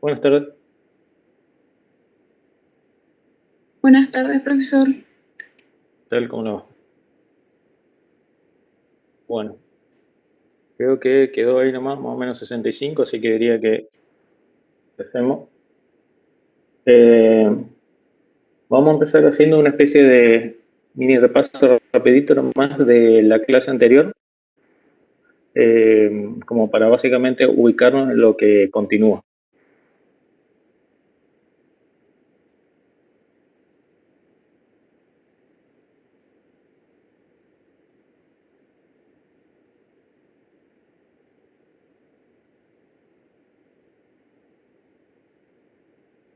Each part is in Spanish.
Buenas tardes, Buenas tardes, profesor. tal, ¿cómo le va? Bueno, creo que quedó ahí nomás, más o menos 65, así que diría que empecemos. Eh, Vamos a empezar haciendo una especie de mini repaso rapidito nomás de la clase anterior, como para básicamente ubicarnos en lo que continúa.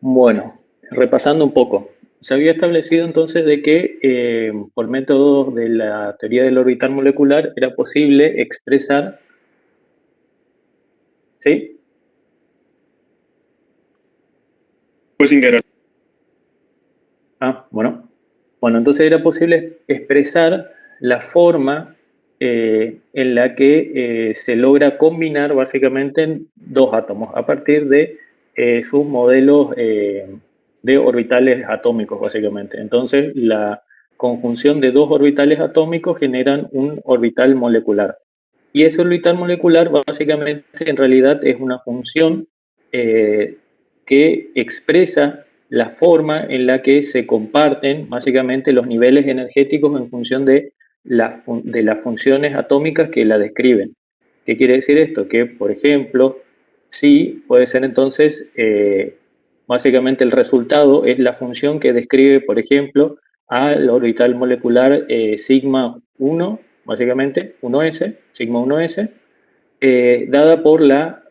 Bueno, repasando un poco. Se había establecido entonces de que por métodos de la teoría del orbital molecular era posible expresar, ¿sí? Pues sin querer. Bueno. Bueno, entonces era posible expresar la forma en la que se logra combinar básicamente dos átomos a partir de sus modelos de orbitales atómicos, básicamente. Entonces, la conjunción de dos orbitales atómicos generan un orbital molecular. Y ese orbital molecular básicamente en realidad es una función eh, que expresa la forma en la que se comparten básicamente los niveles energéticos en función de, de las funciones atómicas que la describen. ¿Qué quiere decir esto? Que, por ejemplo, sí puede ser entonces, básicamente el resultado es la función que describe, por ejemplo, al orbital molecular sigma 1, básicamente 1s, sigma 1s, dada por la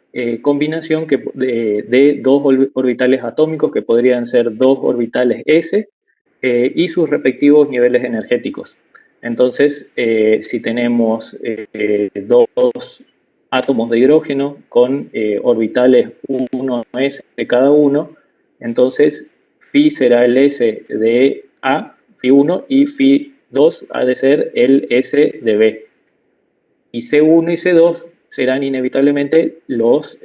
combinación de dos orbitales atómicos que podrían ser dos orbitales S y sus respectivos niveles energéticos. Entonces, si tenemos dos átomos de hidrógeno con orbitales 1s cada uno, entonces phi será el S de A, phi 1, y phi 2 ha de ser el S de B. Y C1 y C2 serán inevitablemente los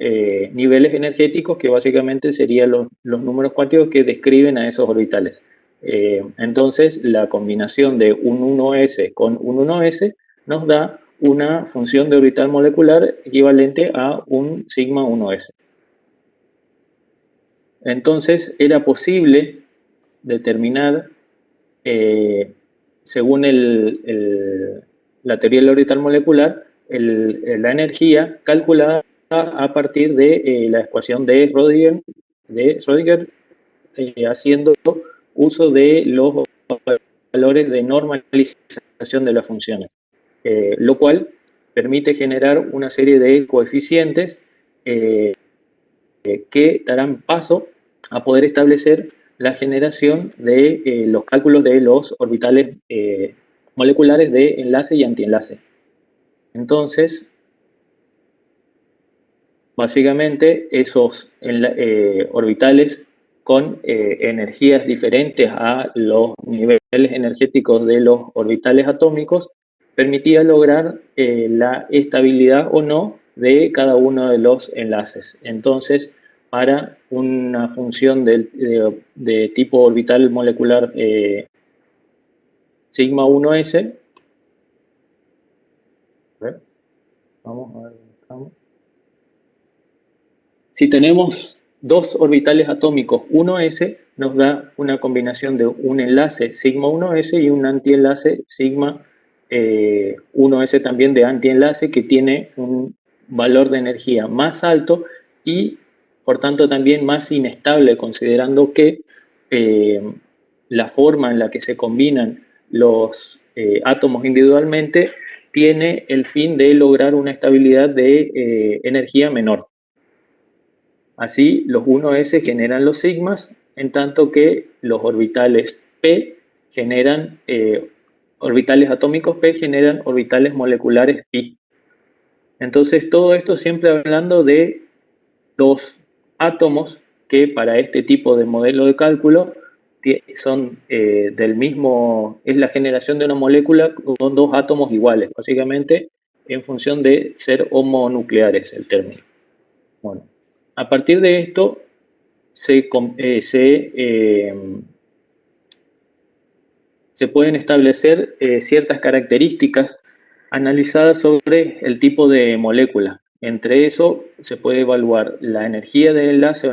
niveles energéticos que básicamente serían los números cuánticos que describen a esos orbitales. Entonces, la combinación de un 1s con un 1s nos da una función de orbital molecular equivalente a un sigma 1s. Entonces, era posible determinar, según la teoría del orbital molecular, la energía calculada a partir de la ecuación de Schrödinger, haciendo uso de los valores de normalización de las funciones, lo cual permite generar una serie de coeficientes eh, que darán paso a poder establecer la generación de los cálculos de los orbitales moleculares de enlace y antienlace. Entonces, básicamente esos orbitales con energías diferentes a los niveles energéticos de los orbitales atómicos permitía lograr la estabilidad o no de cada uno de los enlaces. Entonces, para una función de tipo orbital molecular sigma 1s, vamos a ver, estamos. Si tenemos dos orbitales atómicos 1s, nos da una combinación de un enlace sigma 1s y un antienlace sigma 1s también de antienlace, que tiene un valor de energía más alto y por tanto también más inestable, considerando que eh, la forma en la que se combinan los átomos individualmente tiene el fin de lograr una estabilidad de energía menor. Así, los 1s generan los sigmas, en tanto que los orbitales p generan, orbitales atómicos p generan orbitales moleculares pi. Entonces, todo esto siempre hablando de dos átomos que para este tipo de modelo de cálculo son del mismo, es la generación de una molécula con dos átomos iguales, básicamente en función de ser homonucleares el término. Bueno, a partir de esto se pueden establecer ciertas características analizadas sobre el tipo de molécula. Entre eso se puede evaluar la energía de enlace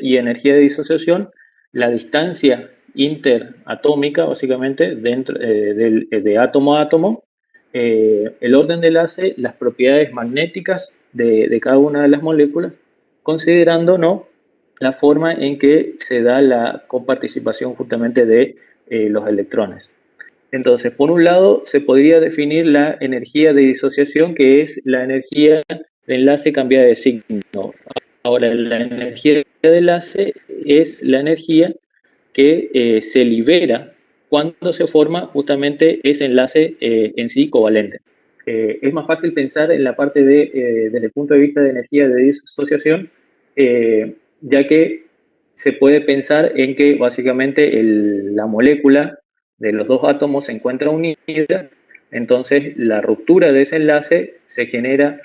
y energía de disociación, la distancia interatómica, básicamente, de átomo a átomo, el orden de enlace, las propiedades magnéticas de cada una de las moléculas, considerando ¿no? la forma en que se da la coparticipación justamente de los electrones. Entonces, por un lado, se podría definir la energía de disociación, que es la energía de enlace cambiada de signo. Ahora, la energía de enlace es la energía que se libera cuando se forma justamente ese enlace en sí covalente. Es más fácil pensar en la parte desde el punto de vista de energía de disociación, ya que se puede pensar en que básicamente la molécula de los dos átomos se encuentra unida, entonces la ruptura de ese enlace se genera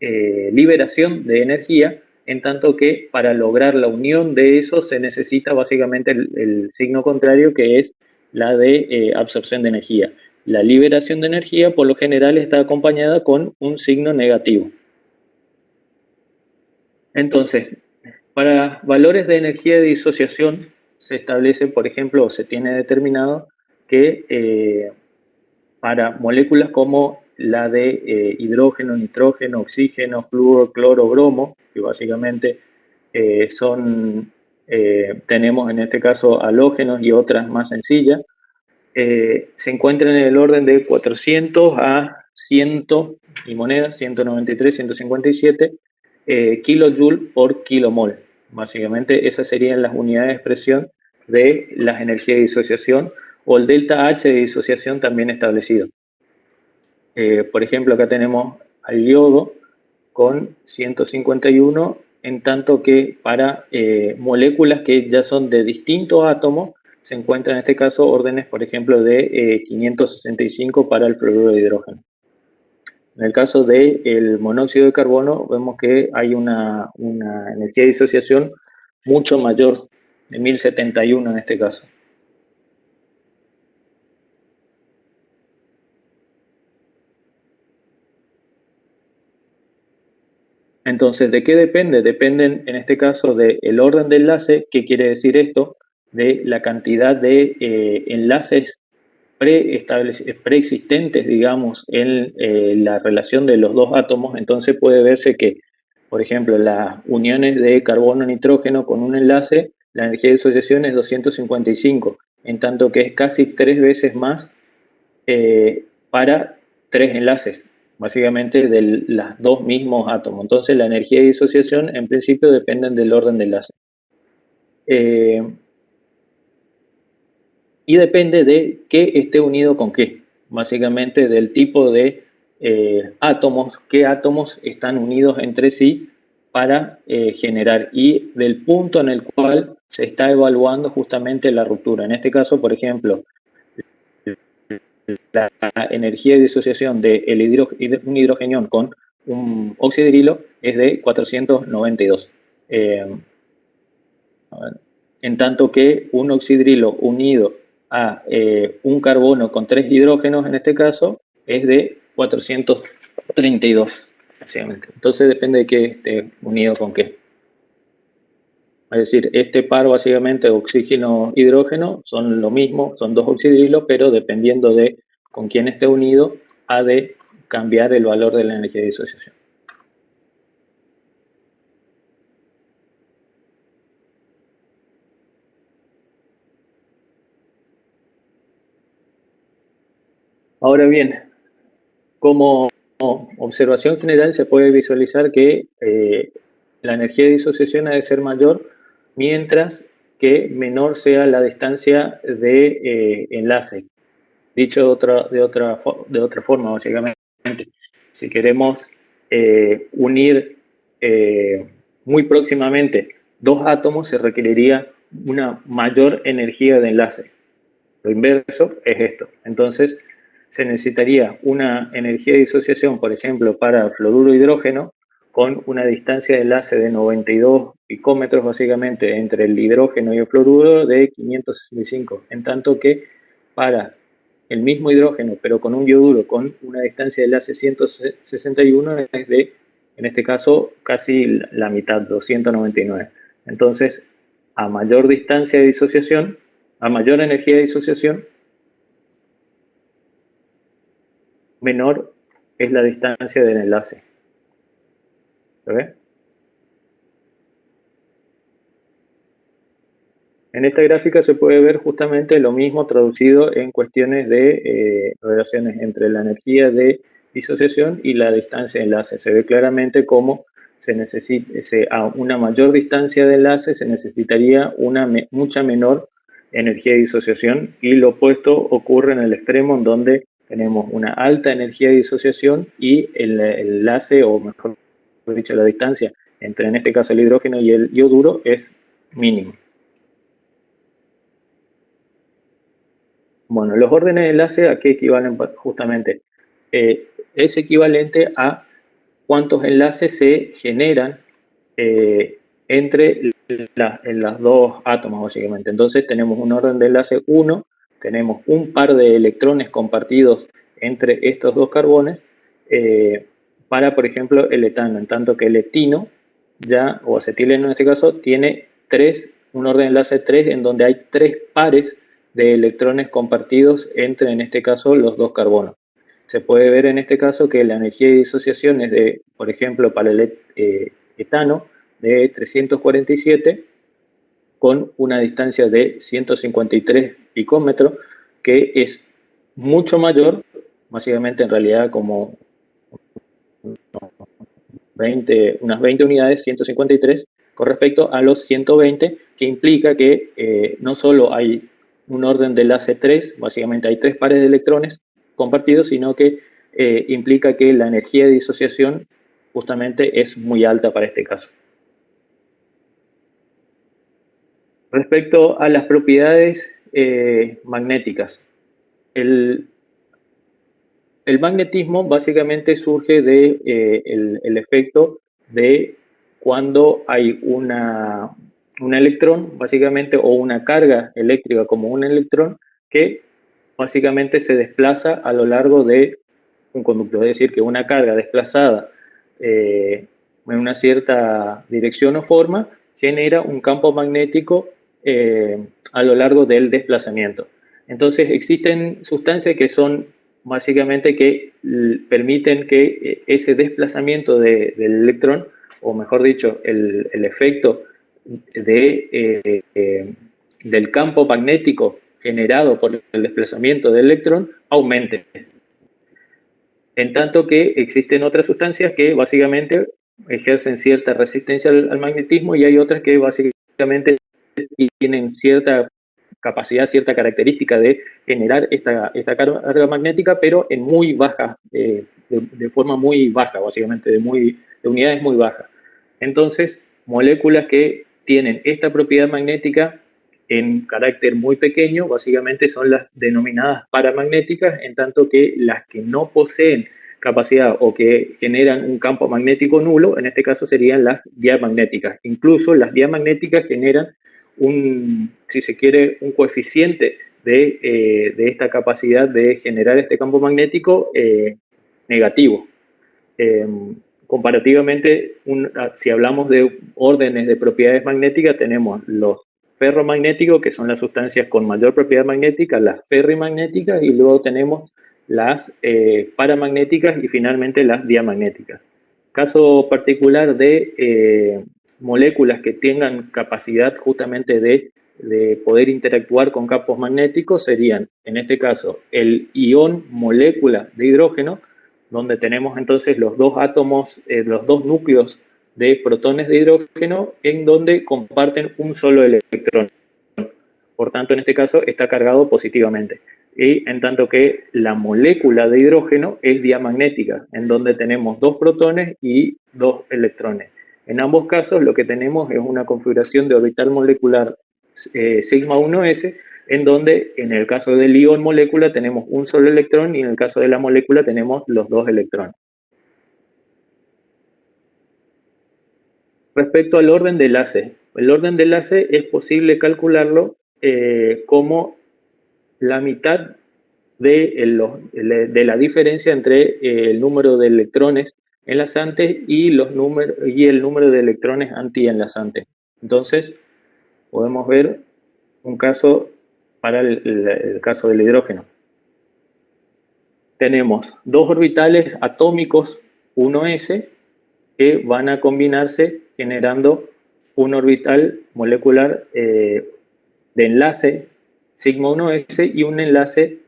liberación de energía, en tanto que para lograr la unión de eso se necesita básicamente el signo contrario, que es la de absorción de energía. La liberación de energía por lo general está acompañada con un signo negativo. Entonces, para valores de energía de disociación se establece, por ejemplo, o se tiene determinado que para moléculas como la de hidrógeno, nitrógeno, oxígeno, flúor, cloro, bromo, que básicamente tenemos en este caso halógenos y otras más sencillas, se encuentran en el orden de 400 a 100 y monedas, 193, 157 kilojoule por kilomol. Básicamente esas serían las unidades de expresión de las energías de disociación o el delta H de disociación también establecido. Por ejemplo, acá tenemos al yodo con 151, en tanto que para moléculas que ya son de distintos átomos, se encuentran en este caso órdenes, por ejemplo, de 565 para el fluoruro de hidrógeno. En el caso del monóxido de carbono, vemos que hay una energía de disociación mucho mayor, de 1071 en este caso. Entonces, ¿de qué depende? Dependen, en este caso, del orden de enlace. ¿Qué quiere decir esto? De la cantidad de enlaces preexistentes, digamos, en la relación de los dos átomos. Entonces puede verse que, por ejemplo, las uniones de carbono-nitrógeno con un enlace, la energía de disociación es 255, en tanto que es casi 3 veces más para 3 enlaces, básicamente de los dos mismos átomos. Entonces la energía de disociación en principio dependen del orden de enlace. Y depende de qué esté unido con qué, básicamente del tipo de átomos, qué átomos están unidos entre sí para generar, y del punto en el cual se está evaluando justamente la ruptura. En este caso, por ejemplo, la energía de disociación de un hidrogenión con un oxidrilo es de 492. En tanto que un oxidrilo unido a un carbono con 3 hidrógenos, en este caso, es de 432, básicamente. Entonces depende de qué esté unido con qué. Es decir, este par básicamente oxígeno-hidrógeno son lo mismo, son dos oxidrilos, pero dependiendo de con quién esté unido, ha de cambiar el valor de la energía de disociación. Ahora bien, como observación general se puede visualizar que la energía de disociación ha de ser mayor mientras que menor sea la distancia de enlace. Dicho de otra forma, básicamente, si queremos unir muy próximamente dos átomos, se requeriría una mayor energía de enlace. Lo inverso es esto. Entonces, se necesitaría una energía de disociación, por ejemplo, para fluoruro de hidrógeno, con una distancia de enlace de 92 picómetros, básicamente, entre el hidrógeno y el fluoruro de 565, en tanto que para el mismo hidrógeno, pero con un yoduro con una distancia de enlace 161, es de, en este caso, casi la mitad, 299. Entonces, a mayor distancia de disociación, a mayor energía de disociación, menor es la distancia del enlace. ¿Se ve? En esta gráfica se puede ver justamente lo mismo traducido en cuestiones de relaciones entre la energía de disociación y la distancia de enlace. Se ve claramente cómo a una mayor distancia de enlace se necesitaría una mucha menor energía de disociación, y lo opuesto ocurre en el extremo, en donde tenemos una alta energía de disociación y el enlace, o mejor dicho, la distancia entre, en este caso, el hidrógeno y el yoduro es mínimo. Bueno, los órdenes de enlace, ¿a qué equivalen justamente? Es equivalente a cuántos enlaces se generan entre las dos átomos, básicamente. Entonces tenemos un orden de enlace 1, tenemos un par de electrones compartidos entre estos dos carbones para, por ejemplo, el etano, en tanto que el etino, o acetileno en este caso, tiene un orden de enlace 3, en donde hay 3 pares de electrones compartidos entre, en este caso, los dos carbonos. Se puede ver en este caso que la energía de disociación es de, por ejemplo, para el etano, de 347, con una distancia de 153 picómetros, que es mucho mayor, básicamente en realidad como unas 20 unidades, 153, con respecto a los 120, que implica que no solo hay un orden de enlace 3, básicamente hay 3 pares de electrones compartidos, sino que implica que la energía de disociación justamente es muy alta para este caso. Respecto a las propiedades magnéticas, el magnetismo básicamente surge de el efecto de cuando hay un electrón, básicamente, o una carga eléctrica como un electrón, que básicamente se desplaza a lo largo de un conducto. Es decir, que una carga desplazada en una cierta dirección o forma genera un campo magnético a lo largo del desplazamiento. Entonces existen sustancias que son básicamente que permiten que ese desplazamiento del electrón, o mejor dicho, el efecto del campo magnético generado por el desplazamiento del electrón aumente. En tanto que existen otras sustancias que básicamente ejercen cierta resistencia al magnetismo, y hay otras que básicamente tienen cierta capacidad, cierta característica de generar esta carga magnética, pero en muy baja, de forma muy baja, básicamente, de unidades muy bajas. Entonces, moléculas que tienen esta propiedad magnética en carácter muy pequeño, básicamente son las denominadas paramagnéticas, en tanto que las que no poseen capacidad o que generan un campo magnético nulo, en este caso serían las diamagnéticas. Incluso las diamagnéticas generan si se quiere, un coeficiente de esta capacidad de generar este campo magnético negativo. Comparativamente, si hablamos de órdenes de propiedades magnéticas, tenemos los ferromagnéticos, que son las sustancias con mayor propiedad magnética, las ferrimagnéticas, y luego tenemos las paramagnéticas y finalmente las diamagnéticas. Caso particular de moléculas que tengan capacidad justamente de poder interactuar con campos magnéticos serían, en este caso, el ion molécula de hidrógeno, donde tenemos entonces los dos átomos, los dos núcleos de protones de hidrógeno en donde comparten un solo electrón. Por tanto, en este caso está cargado positivamente. Y en tanto que la molécula de hidrógeno es diamagnética, en donde tenemos 2 protones y 2 electrones. En ambos casos lo que tenemos es una configuración de orbital molecular sigma 1s, en donde en el caso del ion molécula tenemos un solo electrón y en el caso de la molécula tenemos los 2 electrones. Respecto al orden de enlace, el orden de enlace es posible calcularlo como la mitad de la diferencia entre el número de electrones enlazantes y el número de electrones antienlazantes. Entonces, podemos ver un caso para el caso del hidrógeno. Tenemos 2 orbitales atómicos 1s que van a combinarse generando un orbital molecular de enlace sigma 1s y un enlace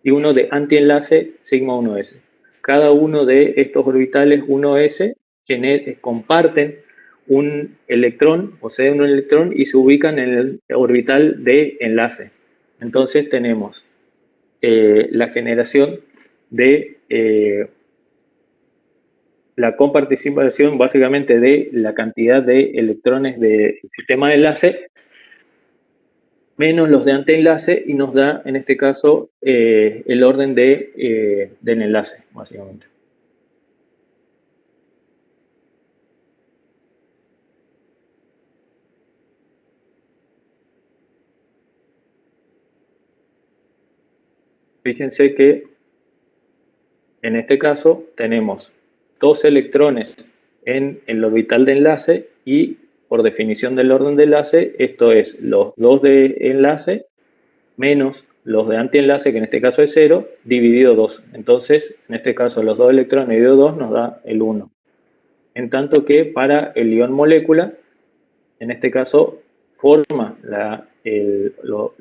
y uno de antienlace sigma 1s. Cada uno de estos orbitales 1s comparten un electrón, poseen un electrón y se ubican en el orbital de enlace. Entonces tenemos la generación de la comparticipación básicamente de la cantidad de electrones del sistema de enlace menos los de antienlace y nos da en este caso el orden del enlace básicamente. Fíjense que en este caso tenemos 2 electrones en el orbital de enlace y por definición del orden de enlace, esto es los 2 de enlace menos los de antienlace, que en este caso es 0, dividido 2. Entonces, en este caso, los 2 electrones dividido 2 nos da el 1. En tanto que para el ion molécula, en este caso, forma el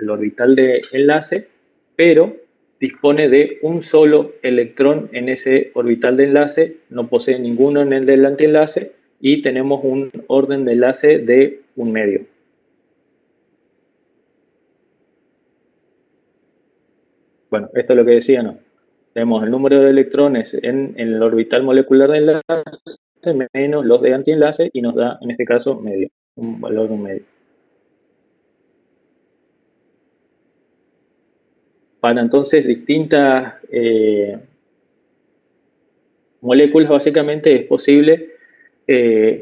orbital de enlace, pero dispone de un solo electrón en ese orbital de enlace, no posee ninguno en el del antienlace y tenemos un orden de enlace de 1 medio. Bueno, esto es lo que decía, ¿no? Tenemos el número de electrones en el orbital molecular de enlace menos los de antienlace y nos da, en este caso, medio, un valor de 1 medio. Para entonces distintas moléculas, básicamente es posible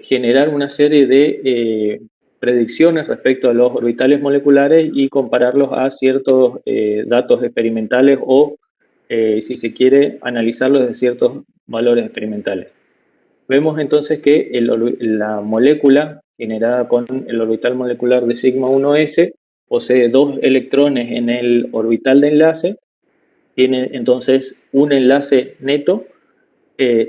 generar una serie de predicciones respecto a los orbitales moleculares y compararlos a ciertos datos experimentales o, si se quiere, analizarlos de ciertos valores experimentales. Vemos entonces que la molécula generada con el orbital molecular de sigma 1s posee 2 electrones en el orbital de enlace, tiene entonces un enlace neto,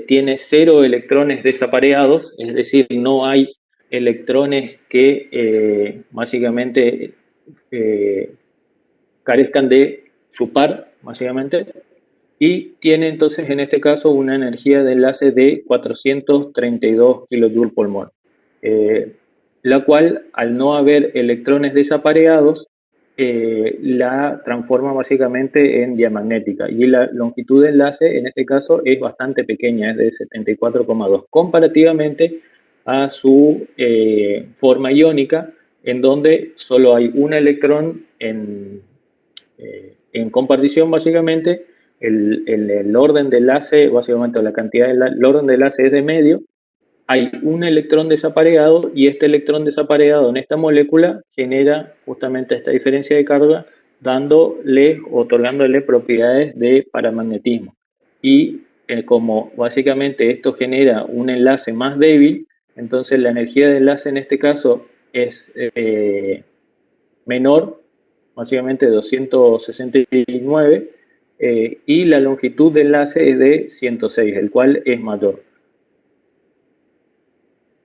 tiene 0 electrones desapareados, es decir, no hay electrones que básicamente carezcan de su par, básicamente, y tiene entonces en este caso una energía de enlace de 432 kJ por mol, la cual al no haber electrones desapareados la transforma básicamente en diamagnética y la longitud de enlace en este caso es bastante pequeña, es de 74,2 comparativamente a su forma iónica en donde solo hay un electrón en compartición básicamente. El orden de enlace, básicamente la cantidad el orden de enlace es de medio, hay un electrón desapareado y este electrón desapareado en esta molécula genera justamente esta diferencia de carga, otorgándole propiedades de paramagnetismo. Y como básicamente esto genera un enlace más débil, entonces la energía de enlace en este caso es menor, básicamente 269, y la longitud de enlace es de 106, el cual es mayor.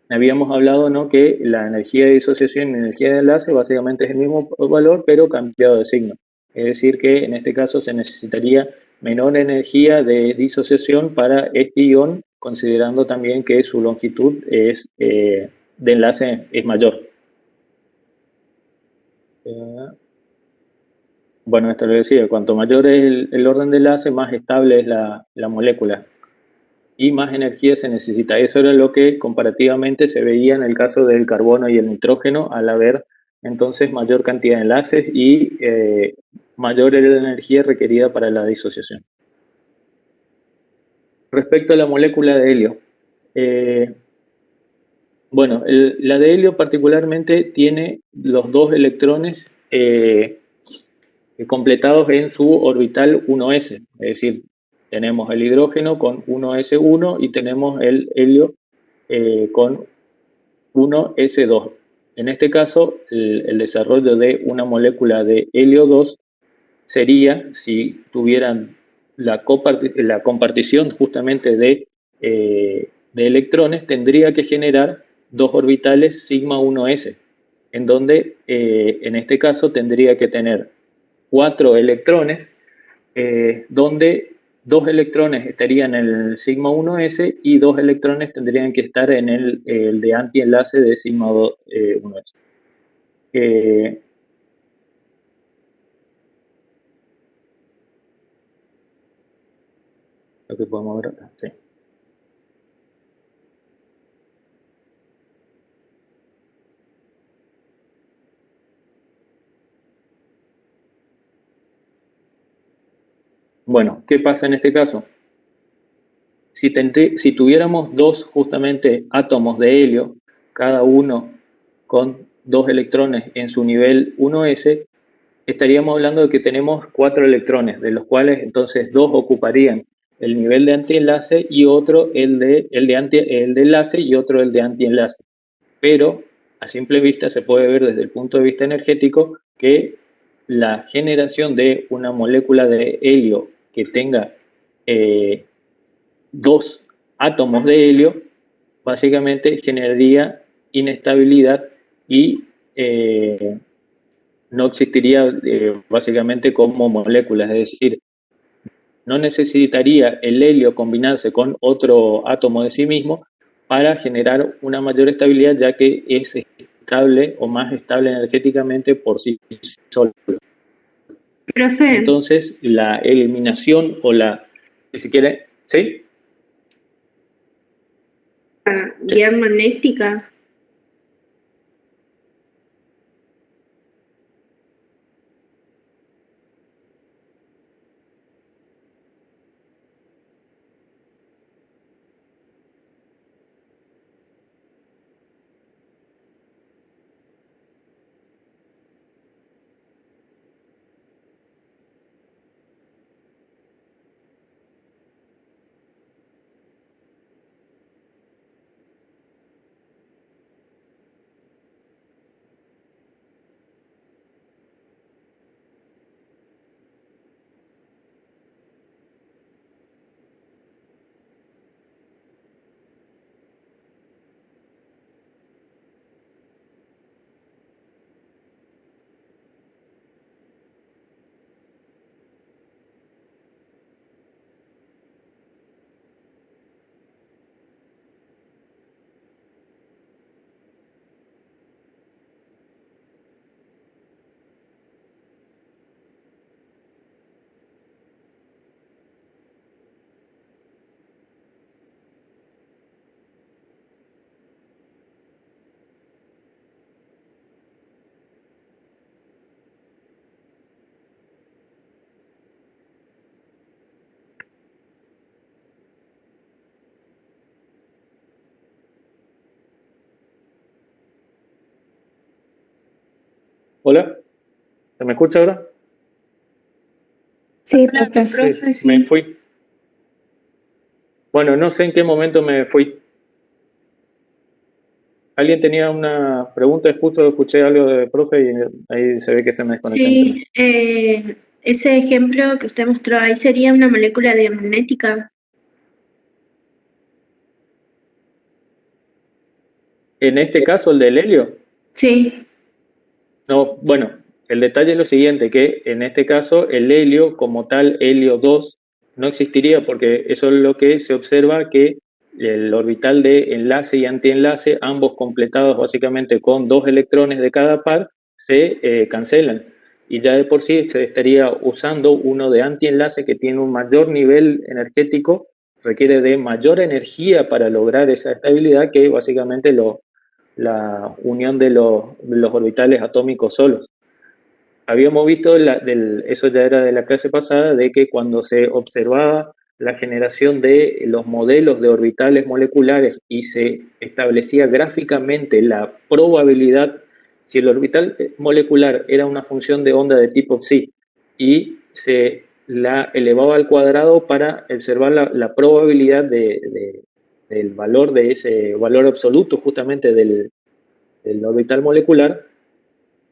Habíamos hablado, ¿no?, que la energía de disociación y la energía de enlace básicamente es el mismo valor, pero cambiado de signo. Es decir, que en este caso se necesitaría menor energía de disociación para este ion considerando también que su longitud es, de enlace es mayor. Bueno, esto lo decía, cuanto mayor es el orden de enlace, más estable es la molécula y más energía se necesita. Eso era lo que comparativamente se veía en el caso del carbono y el nitrógeno, al haber entonces mayor cantidad de enlaces y mayor era la energía requerida para la disociación. Respecto a la molécula de helio, bueno, la de helio particularmente tiene los dos electrones completados en su orbital 1s, es decir, tenemos el hidrógeno con 1s1 y tenemos el helio con 1s2. En este caso, el desarrollo de una molécula de helio 2 sería, si tuvieran la compartición justamente de electrones, tendría que generar dos orbitales sigma 1s, en donde en este caso tendría que tener 4 electrones, donde 2 electrones estarían en el sigma 1s y 2 electrones tendrían que estar en el de antienlace de sigma 1s. Lo que podemos ver acá, sí. Bueno, ¿qué pasa en este caso? Si tuviéramos dos justamente átomos de helio, cada uno con 2 electrones en su nivel 1s, estaríamos hablando de que tenemos 4 electrones, de los cuales entonces 2 ocuparían el nivel de antienlace y otro el de enlace y otro el de antienlace. Pero a simple vista se puede ver desde el punto de vista energético que la generación de una molécula de helio que tenga 2 átomos de helio básicamente generaría inestabilidad y no existiría básicamente como moléculas, es decir, no necesitaría el helio combinarse con otro átomo de sí mismo para generar una mayor estabilidad, ya que es estable o más estable energéticamente por sí solo. Profe. Entonces, la eliminación o la, si quiere, ¿sí? Guía magnética. Hola, ¿se me escucha ahora? Sí, profe, sí. Me fui. Bueno, no sé en qué momento me fui. ¿Alguien tenía una pregunta? Justo escuché algo de profe y ahí se ve que se me desconectó. Sí, ese ejemplo que usted mostró ahí sería una molécula diamagnética. En este caso, el del helio. Sí. No, bueno, el detalle es lo siguiente, que en este caso el helio como tal, helio 2, no existiría porque eso es lo que se observa que el orbital de enlace y antienlace, ambos completados básicamente con 2 electrones de cada par, se cancelan. Y ya de por sí se estaría usando uno de antienlace que tiene un mayor nivel energético, requiere de mayor energía para lograr esa estabilidad que básicamente la unión de los orbitales atómicos solos. Habíamos visto, eso ya era de la clase pasada, de que cuando se observaba la generación de los modelos de orbitales moleculares y se establecía gráficamente la probabilidad, si el orbital molecular era una función de onda de tipo psi y se la elevaba al cuadrado para observar la probabilidad del valor de ese valor absoluto justamente del orbital molecular,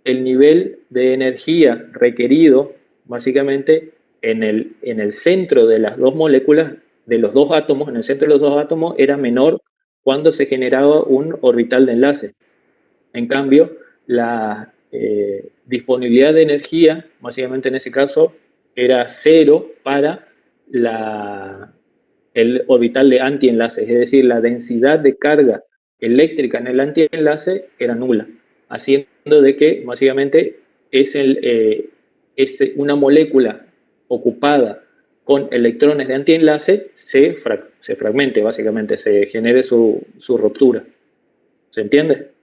el nivel de energía requerido básicamente en el centro de las dos moléculas, de los dos átomos, en el centro de los dos átomos, era menor cuando se generaba un orbital de enlace. En cambio, la disponibilidad de energía, básicamente en ese caso, era cero para el orbital de antienlace, es decir, la densidad de carga eléctrica en el antienlace era nula, haciendo de que básicamente es una molécula ocupada con electrones de antienlace se fragmente, básicamente, se genere su ruptura. ¿Se entiende?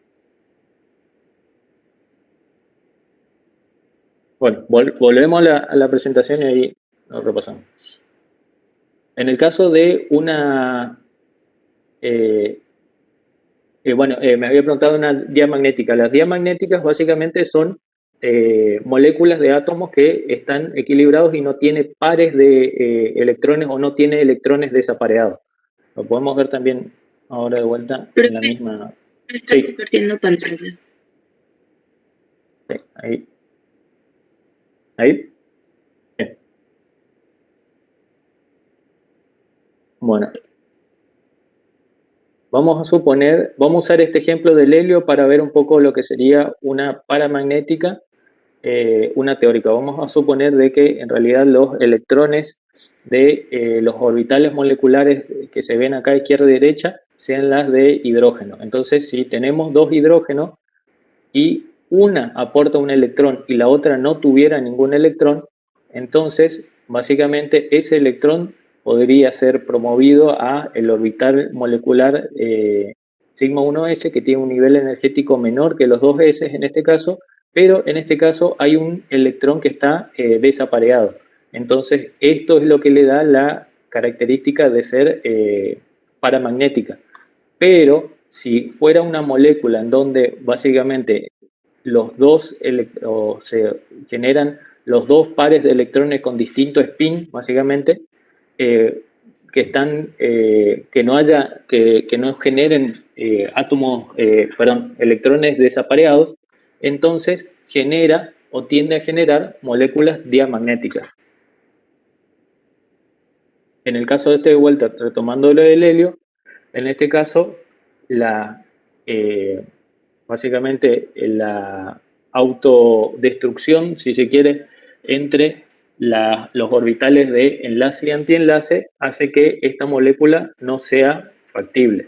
Bueno, volvemos a la presentación y ahí lo repasamos. En el caso de una... me había preguntado una diamagnética. Las diamagnéticas básicamente son moléculas de átomos que están equilibrados y no tiene pares de electrones o no tiene electrones desapareados. Lo podemos ver también ahora de vuelta en la misma... No está compartiendo pantalla. Sí, ahí. ¿Ahí? Bien. Bueno. Vamos a suponer, vamos a usar este ejemplo del helio para ver un poco lo que sería una paramagnética, una teórica. Vamos a suponer de que en realidad los electrones de los orbitales moleculares que se ven acá izquierda y derecha sean las de hidrógeno. Entonces, si tenemos dos hidrógenos y una aporta un electrón y la otra no tuviera ningún electrón, entonces básicamente ese electrón podría ser promovido a el orbital molecular sigma 1s, que tiene un nivel energético menor que los dos s en este caso, pero en este caso hay un electrón que está desapareado. Entonces esto es lo que le da la característica de ser paramagnética. Pero si fuera una molécula en donde básicamente los dos se generan los dos pares de electrones con distinto spin, básicamente, que no generen electrones desapareados, entonces genera o tiende a generar moléculas diamagnéticas. En el caso de este, de vuelta, retomando lo del helio, en este caso, básicamente la autodestrucción, si se quiere, entre los orbitales de enlace y antienlace hace que esta molécula no sea factible.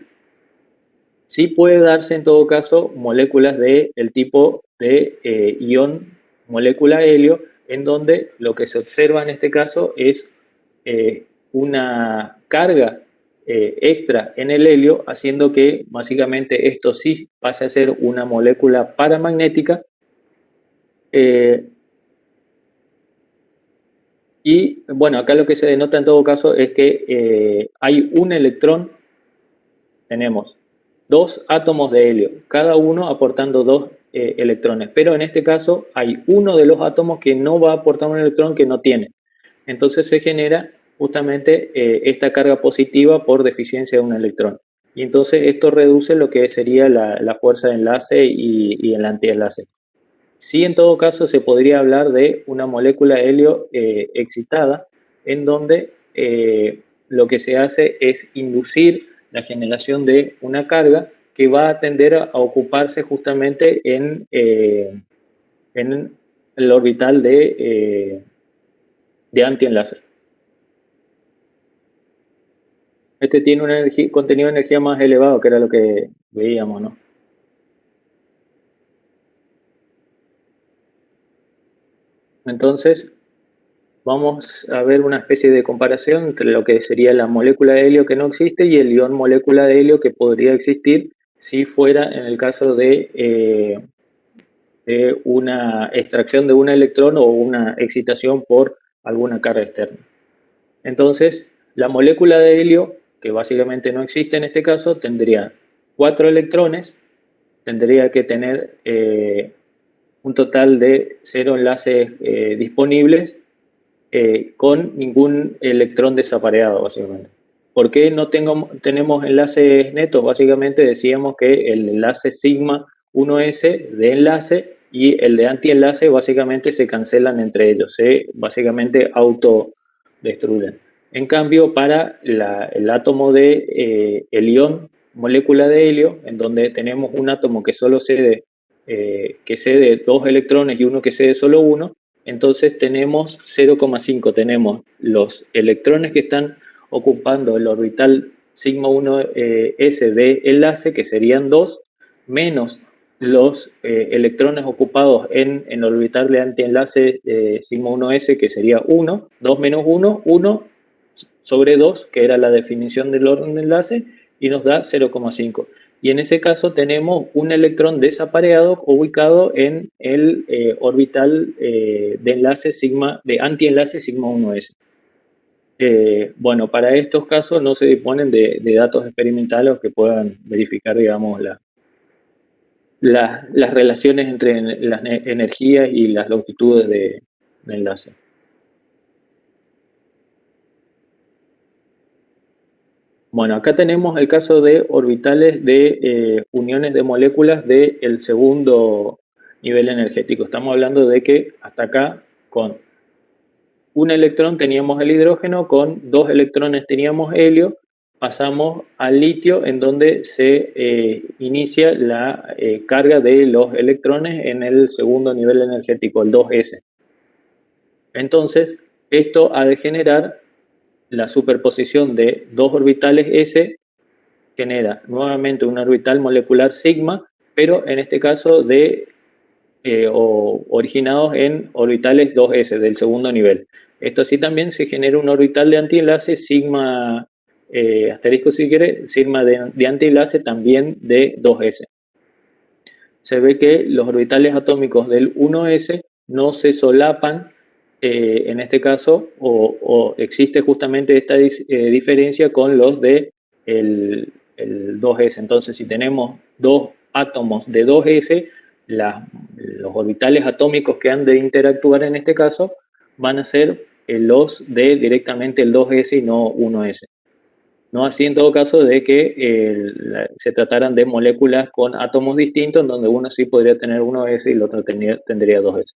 Sí puede darse en todo caso moléculas del tipo de ion molécula helio, en donde lo que se observa en este caso es una carga extra en el helio, haciendo que básicamente esto sí pase a ser una molécula paramagnética. Y bueno, acá lo que se denota en todo caso es que hay un electrón, tenemos dos átomos de helio, cada uno aportando dos electrones, pero en este caso hay uno de los átomos que no va a aportar un electrón que no tiene. Entonces se genera justamente esta carga positiva por deficiencia de un electrón. Y entonces esto reduce lo que sería la fuerza de enlace y el antienlace. Sí, en todo caso se podría hablar de una molécula de helio excitada, en donde lo que se hace es inducir la generación de una carga que va a tender a ocuparse justamente en el orbital de antienlace. Este tiene un contenido de energía más elevado, que era lo que veíamos, ¿no? Entonces, vamos a ver una especie de comparación entre lo que sería la molécula de helio que no existe y el ion molécula de helio que podría existir si fuera en el caso de una extracción de un electrón o una excitación por alguna carga externa. Entonces, la molécula de helio, que básicamente no existe en este caso, tendría 4 electrones, tendría que tener un total de 0 enlaces disponibles con ningún electrón desapareado, básicamente. ¿Por qué no tenemos enlaces netos? Básicamente decíamos que el enlace sigma 1s de enlace y el de antienlace básicamente se cancelan entre ellos, se básicamente autodestruyen. En cambio, para el átomo de el ion molécula de helio, en donde tenemos un átomo que solo cede 2 electrones y uno que cede solo 1, entonces tenemos 0,5, tenemos los electrones que están ocupando el orbital sigma 1s de enlace, que serían 2, menos los electrones ocupados en el orbital de antienlace sigma 1s, que sería 1, 2 menos 1, 1 sobre 2, que era la definición del orden de enlace, y nos da 0,5. Y en ese caso tenemos un electrón desapareado ubicado en el orbital de enlace sigma, de antienlace sigma 1s. Bueno, para estos casos no se disponen de datos experimentales que puedan verificar, digamos, las relaciones entre las energías y las longitudes de enlace. Bueno, acá tenemos el caso de orbitales de uniones de moléculas del segundo nivel energético. Estamos hablando de que hasta acá con un electrón teníamos el hidrógeno, con 2 electrones teníamos helio, pasamos al litio en donde se inicia la carga de los electrones en el segundo nivel energético, el 2s. Entonces, esto ha de generar la superposición de 2 orbitales s, genera nuevamente un orbital molecular sigma, pero en este caso originados en orbitales 2s del segundo nivel. Esto así también se genera un orbital de antienlace sigma asterisco si quiere, sigma de antienlace también de 2s. Se ve que los orbitales atómicos del 1s no se solapan en este caso, o existe justamente esta diferencia con los de el 2s. Entonces, si tenemos 2 átomos de 2s, los orbitales atómicos que han de interactuar en este caso van a ser los de directamente el 2s y no 1s. No así en todo caso de que se trataran de moléculas con átomos distintos, en donde uno sí podría tener 1s y el otro tendría 2s.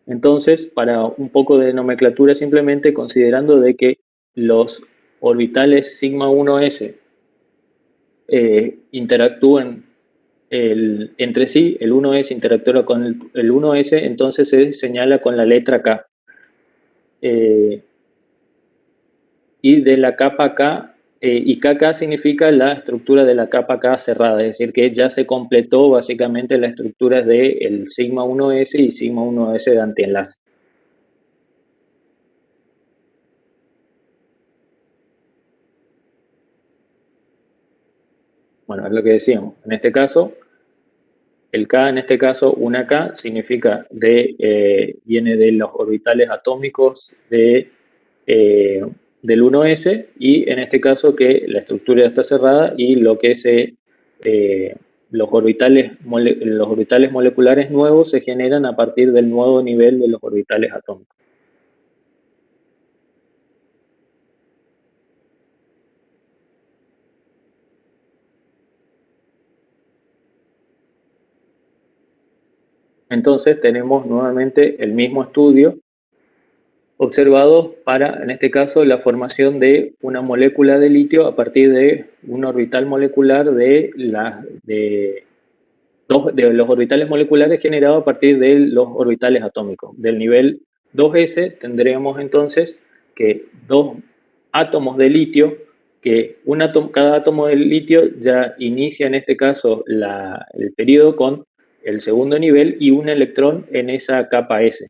Entonces, para un poco de nomenclatura, simplemente considerando de que los orbitales sigma 1s interactúan entre sí, el 1s interactúa con el 1s, entonces se señala con la letra K. Y de la capa K, y KK significa la estructura de la capa K cerrada, es decir, que ya se completó básicamente la estructura del sigma 1s y sigma 1s de antienlace. Bueno, es lo que decíamos. En este caso, el K, en este caso, una K significa viene de los orbitales atómicos del 1s, y en este caso que la estructura está cerrada y lo que los orbitales moleculares nuevos se generan a partir del nuevo nivel de los orbitales atómicos. Entonces tenemos nuevamente el mismo estudio observado para, en este caso, la formación de una molécula de litio a partir de un orbital molecular de los orbitales moleculares generados a partir de los orbitales atómicos. Del nivel 2s tendríamos entonces que 2 átomos de litio, que cada átomo de litio ya inicia en este caso el periodo con el segundo nivel y un electrón en esa capa S.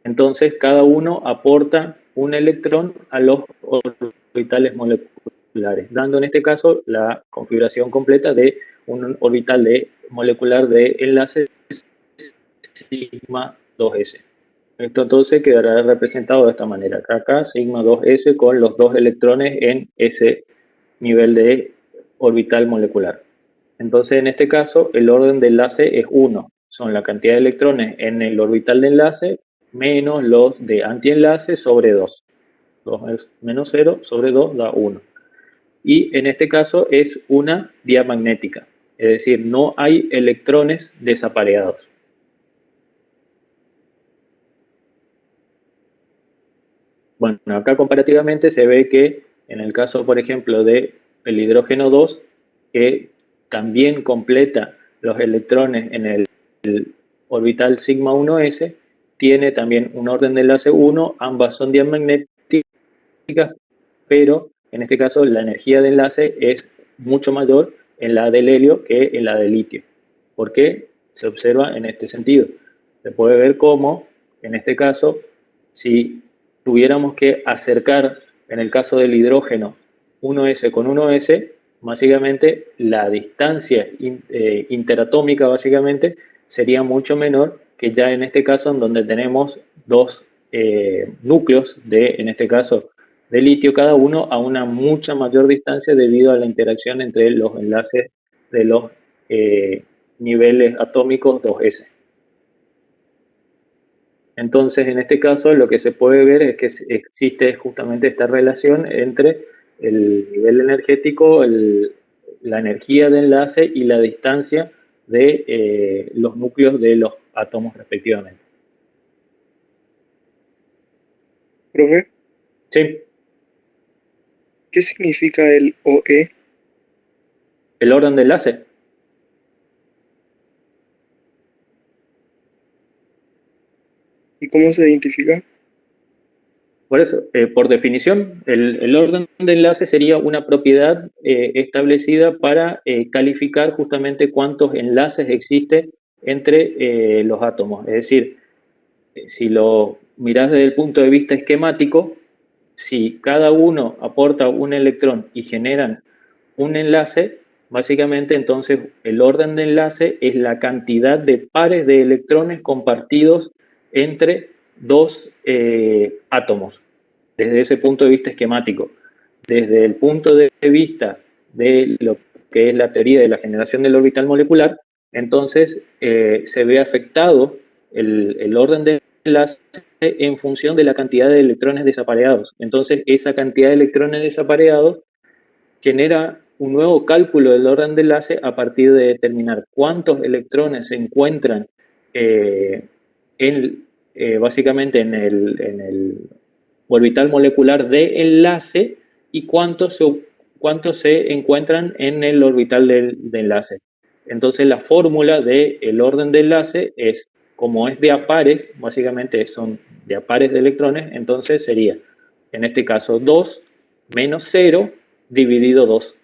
Entonces cada uno aporta un electrón a los orbitales moleculares, dando en este caso la configuración completa de un orbital molecular de enlace sigma 2s. Esto entonces quedará representado de esta manera. Acá sigma 2s con los dos electrones en ese nivel de orbital molecular. Entonces en este caso el orden de enlace es 1. Son la cantidad de electrones en el orbital de enlace menos los de antienlace sobre 2. 2 es menos 0 sobre 2 da 1. Y en este caso es una diamagnética. Es decir, no hay electrones desapareados. Bueno, acá comparativamente se ve que en el caso, por ejemplo, del hidrógeno 2, que también completa los electrones en el orbital sigma 1s, tiene también un orden de enlace 1, ambas son diamagnéticas, pero en este caso la energía de enlace es mucho mayor en la del helio que en la del litio. ¿Por qué? Se observa en este sentido. Se puede ver cómo, en este caso, si tuviéramos que acercar, en el caso del hidrógeno, 1s con 1s, básicamente la distancia interatómica básicamente sería mucho menor que ya en este caso en donde tenemos dos núcleos en este caso, de litio cada uno a una mucha mayor distancia debido a la interacción entre los enlaces de los niveles atómicos 2s. Entonces, en este caso, lo que se puede ver es que existe justamente esta relación entre el nivel energético, la energía de enlace y la distancia de los núcleos de los átomos respectivamente. Profe, Sí, ¿qué significa el OE? el orden de enlace. ¿Y cómo se identifica? Por eso, por definición, el orden de enlace sería una propiedad establecida para calificar justamente cuántos enlaces existen entre los átomos. Es decir, si lo mirás desde el punto de vista esquemático, si cada uno aporta un electrón y generan un enlace, básicamente entonces el orden de enlace es la cantidad de pares de electrones compartidos entre dos átomos, desde ese punto de vista esquemático. Desde el punto de vista de lo que es la teoría de la generación del orbital molecular, entonces se ve afectado el orden de enlace en función de la cantidad de electrones desapareados. Entonces, esa cantidad de electrones desapareados genera un nuevo cálculo del orden de enlace a partir de determinar cuántos electrones se encuentran básicamente en el orbital molecular de enlace y cuántos se encuentran en el orbital de enlace. Entonces la fórmula del orden de enlace es, como es de a pares, básicamente son de a pares de electrones, entonces sería, en este caso, 2 menos 0 dividido 2.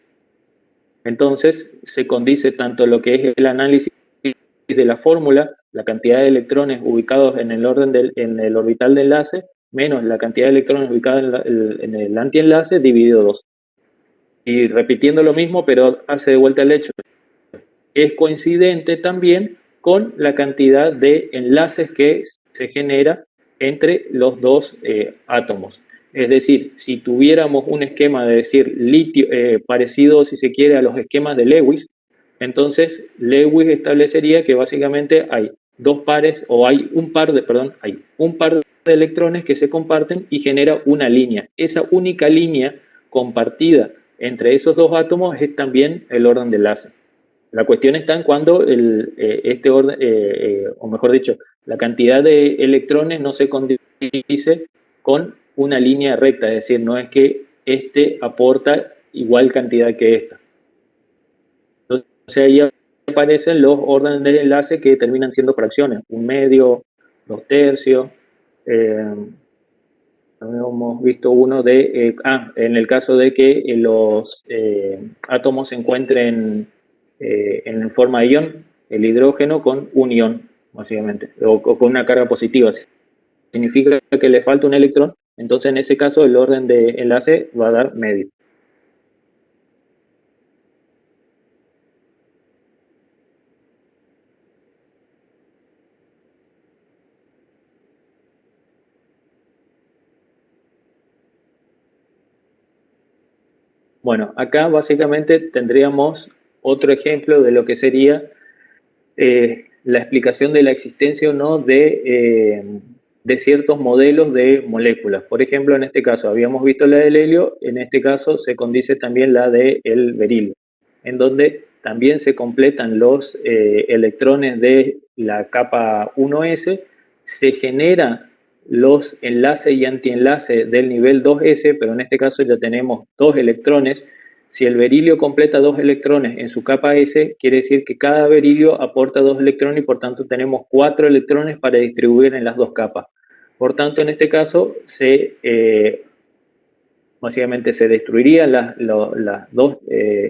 Entonces se condice tanto lo que es el análisis de la fórmula, la cantidad de electrones ubicados en el orbital de enlace, menos la cantidad de electrones ubicados en el antienlace dividido 2. Y repitiendo lo mismo, pero hace de vuelta el hecho. Es coincidente también con la cantidad de enlaces que se genera entre los dos átomos. Es decir, si tuviéramos un esquema de decir litio, parecido, si se quiere, a los esquemas de Lewis, entonces Lewis establecería que básicamente hay hay un par de electrones que se comparten y genera una línea. Esa única línea compartida entre esos dos átomos es también el orden de enlace. La cuestión está en cuando este orden, o mejor dicho, la cantidad de electrones no se condice con una línea recta, es decir, no es que este aporta igual cantidad que esta. Entonces ahí aparecen los órdenes de enlace que terminan siendo fracciones, 1/2, 2/3. habíamos visto uno de, en el caso de que los átomos se encuentren en forma de ion, el hidrógeno con un ion, básicamente, o con una carga positiva. Significa que le falta un electrón, entonces en ese caso el orden de enlace va a dar medio. Bueno, acá básicamente tendríamos otro ejemplo de lo que sería la explicación de la existencia o no de ciertos modelos de moléculas. Por ejemplo, en este caso habíamos visto la del helio, en este caso se condice también la del berilio, en donde también se completan los electrones de la capa 1s, se genera los enlaces y antienlaces del nivel 2s, pero en este caso ya tenemos dos electrones. Si el berilio completa dos electrones en su capa S, quiere decir que cada berilio aporta dos electrones y por tanto tenemos 4 electrones para distribuir en las dos capas. Por tanto, en este caso, básicamente se destruirían las dos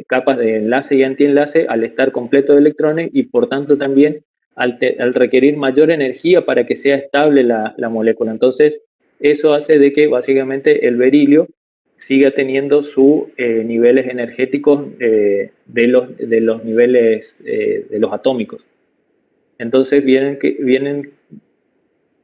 capas de enlace y antienlace al estar completo de electrones y por tanto también al requerir mayor energía para que sea estable la molécula. Entonces, eso hace de que básicamente el berilio siga teniendo sus niveles energéticos de los niveles de los atómicos. Entonces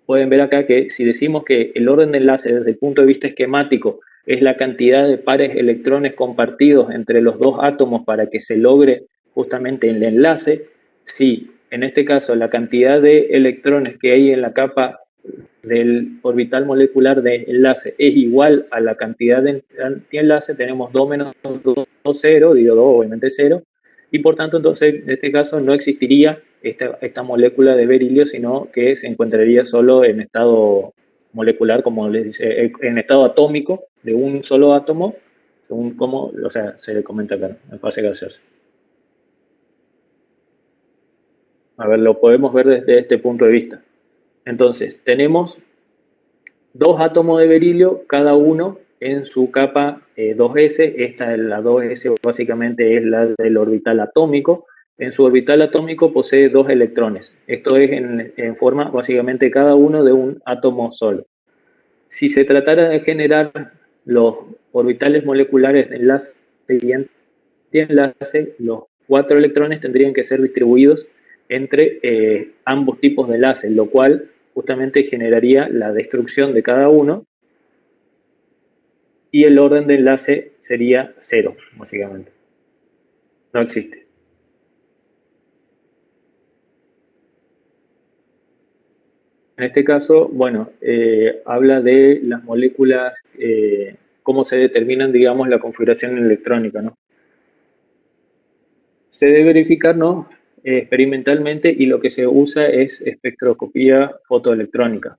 pueden ver acá que si decimos que el orden de enlace desde el punto de vista esquemático es la cantidad de pares electrones compartidos entre los dos átomos para que se logre justamente el enlace, si en este caso la cantidad de electrones que hay en la capa del orbital molecular de enlace es igual a la cantidad de antienlace, tenemos 2 menos 2, 0, digo 2, obviamente 0, y por tanto entonces en este caso no existiría esta molécula de berilio, sino que se encontraría solo en estado molecular, como les dice, en estado atómico de un solo átomo, según como, o sea, se le comenta acá, en fase gaseosa. A ver, lo podemos ver desde este punto de vista. Entonces, tenemos dos átomos de berilio, cada uno en su capa 2s. Esta es la 2s, básicamente es la del orbital atómico. En su orbital atómico posee dos electrones. Esto es en forma, básicamente, cada uno de un átomo solo. Si se tratara de generar los orbitales moleculares de enlace y antienlace, los 4 electrones tendrían que ser distribuidos entre ambos tipos de enlaces, lo cual justamente generaría la destrucción de cada uno y el orden de enlace sería 0, básicamente. No existe. En este caso, bueno, habla de las moléculas, cómo se determinan, digamos, la configuración electrónica, ¿no? Se debe verificar, ¿no? Experimentalmente, y lo que se usa es espectroscopía fotoelectrónica.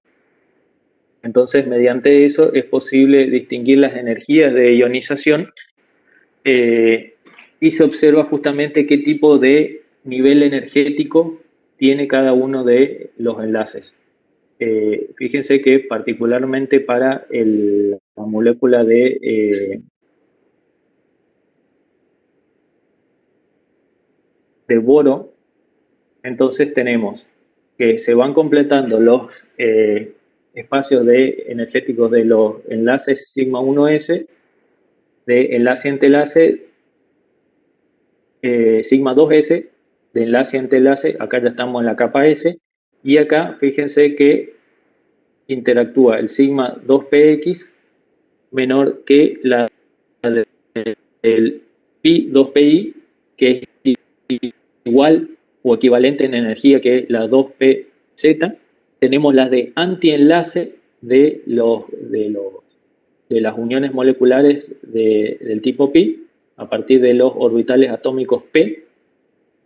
Entonces, mediante eso es posible distinguir las energías de ionización y se observa justamente qué tipo de nivel energético tiene cada uno de los enlaces. Fíjense que particularmente para la molécula de boro, entonces tenemos que se van completando los espacios energéticos de los enlaces sigma 1s, de enlace-enlace sigma 2s, de enlace-enlace, acá ya estamos en la capa S, y acá fíjense que interactúa el sigma 2px menor que la del pi 2pi, que es igual o equivalente en energía que la 2pz. Tenemos las de antienlace de las uniones moleculares del tipo pi a partir de los orbitales atómicos p.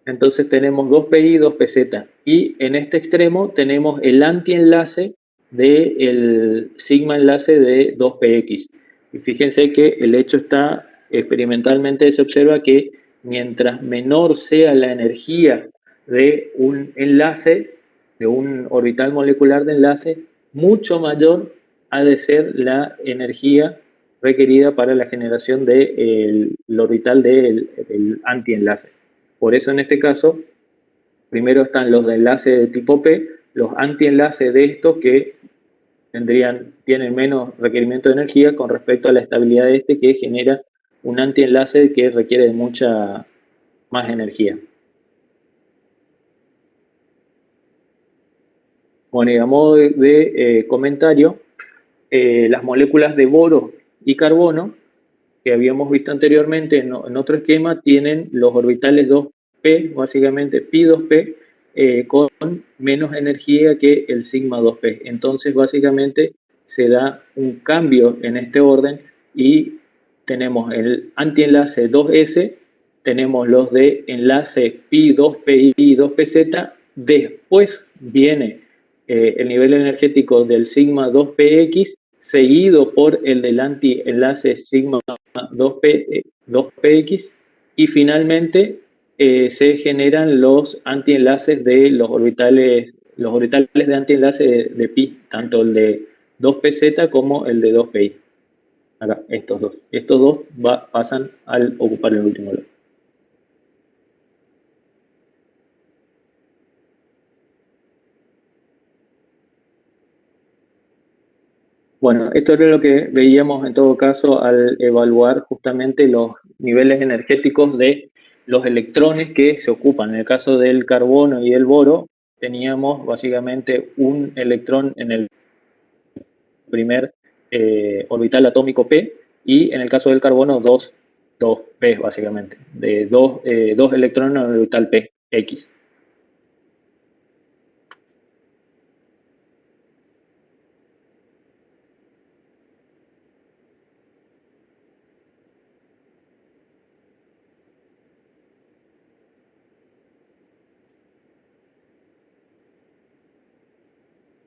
Entonces tenemos 2pi y 2pz. Y en este extremo tenemos el antienlace del sigma enlace de 2px. Y fíjense que el hecho está, experimentalmente se observa que mientras menor sea la energía de un enlace, de un orbital molecular de enlace, mucho mayor ha de ser la energía requerida para la generación del orbital del antienlace. Por eso en este caso, primero están los de enlace de tipo P, los antienlaces de estos que tienen menos requerimiento de energía con respecto a la estabilidad de este, que genera un antienlace que requiere de mucha más energía. Bueno, y a modo de comentario, las moléculas de boro y carbono, que habíamos visto anteriormente en otro esquema, tienen los orbitales 2p, básicamente pi2p, con menos energía que el sigma 2p. Entonces, básicamente, se da un cambio en este orden y tenemos el antienlace 2s, tenemos los de enlace pi2pi y 2pz, después viene el nivel energético del sigma 2px, seguido por el del antienlace sigma 2px, y finalmente se generan los antienlaces de los orbitales de antienlace de pi, tanto el de 2pz como el de 2pi. Acá, estos dos pasan al ocupar el último lado. Bueno, esto era lo que veíamos en todo caso al evaluar justamente los niveles energéticos de los electrones que se ocupan. En el caso del carbono y el boro, teníamos básicamente un electrón en el primer orbital atómico P, y en el caso del carbono dos P básicamente, de dos electrones en el orbital P, X.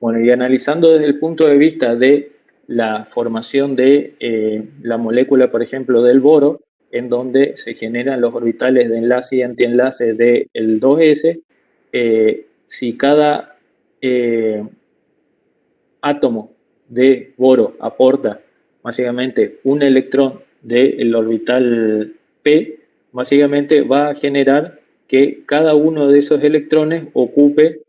Bueno, y analizando desde el punto de vista de la formación de la molécula, por ejemplo, del boro, en donde se generan los orbitales de enlace y antienlace del 2s, si cada átomo de boro aporta básicamente un electrón del orbital P, básicamente va a generar que cada uno de esos electrones ocupe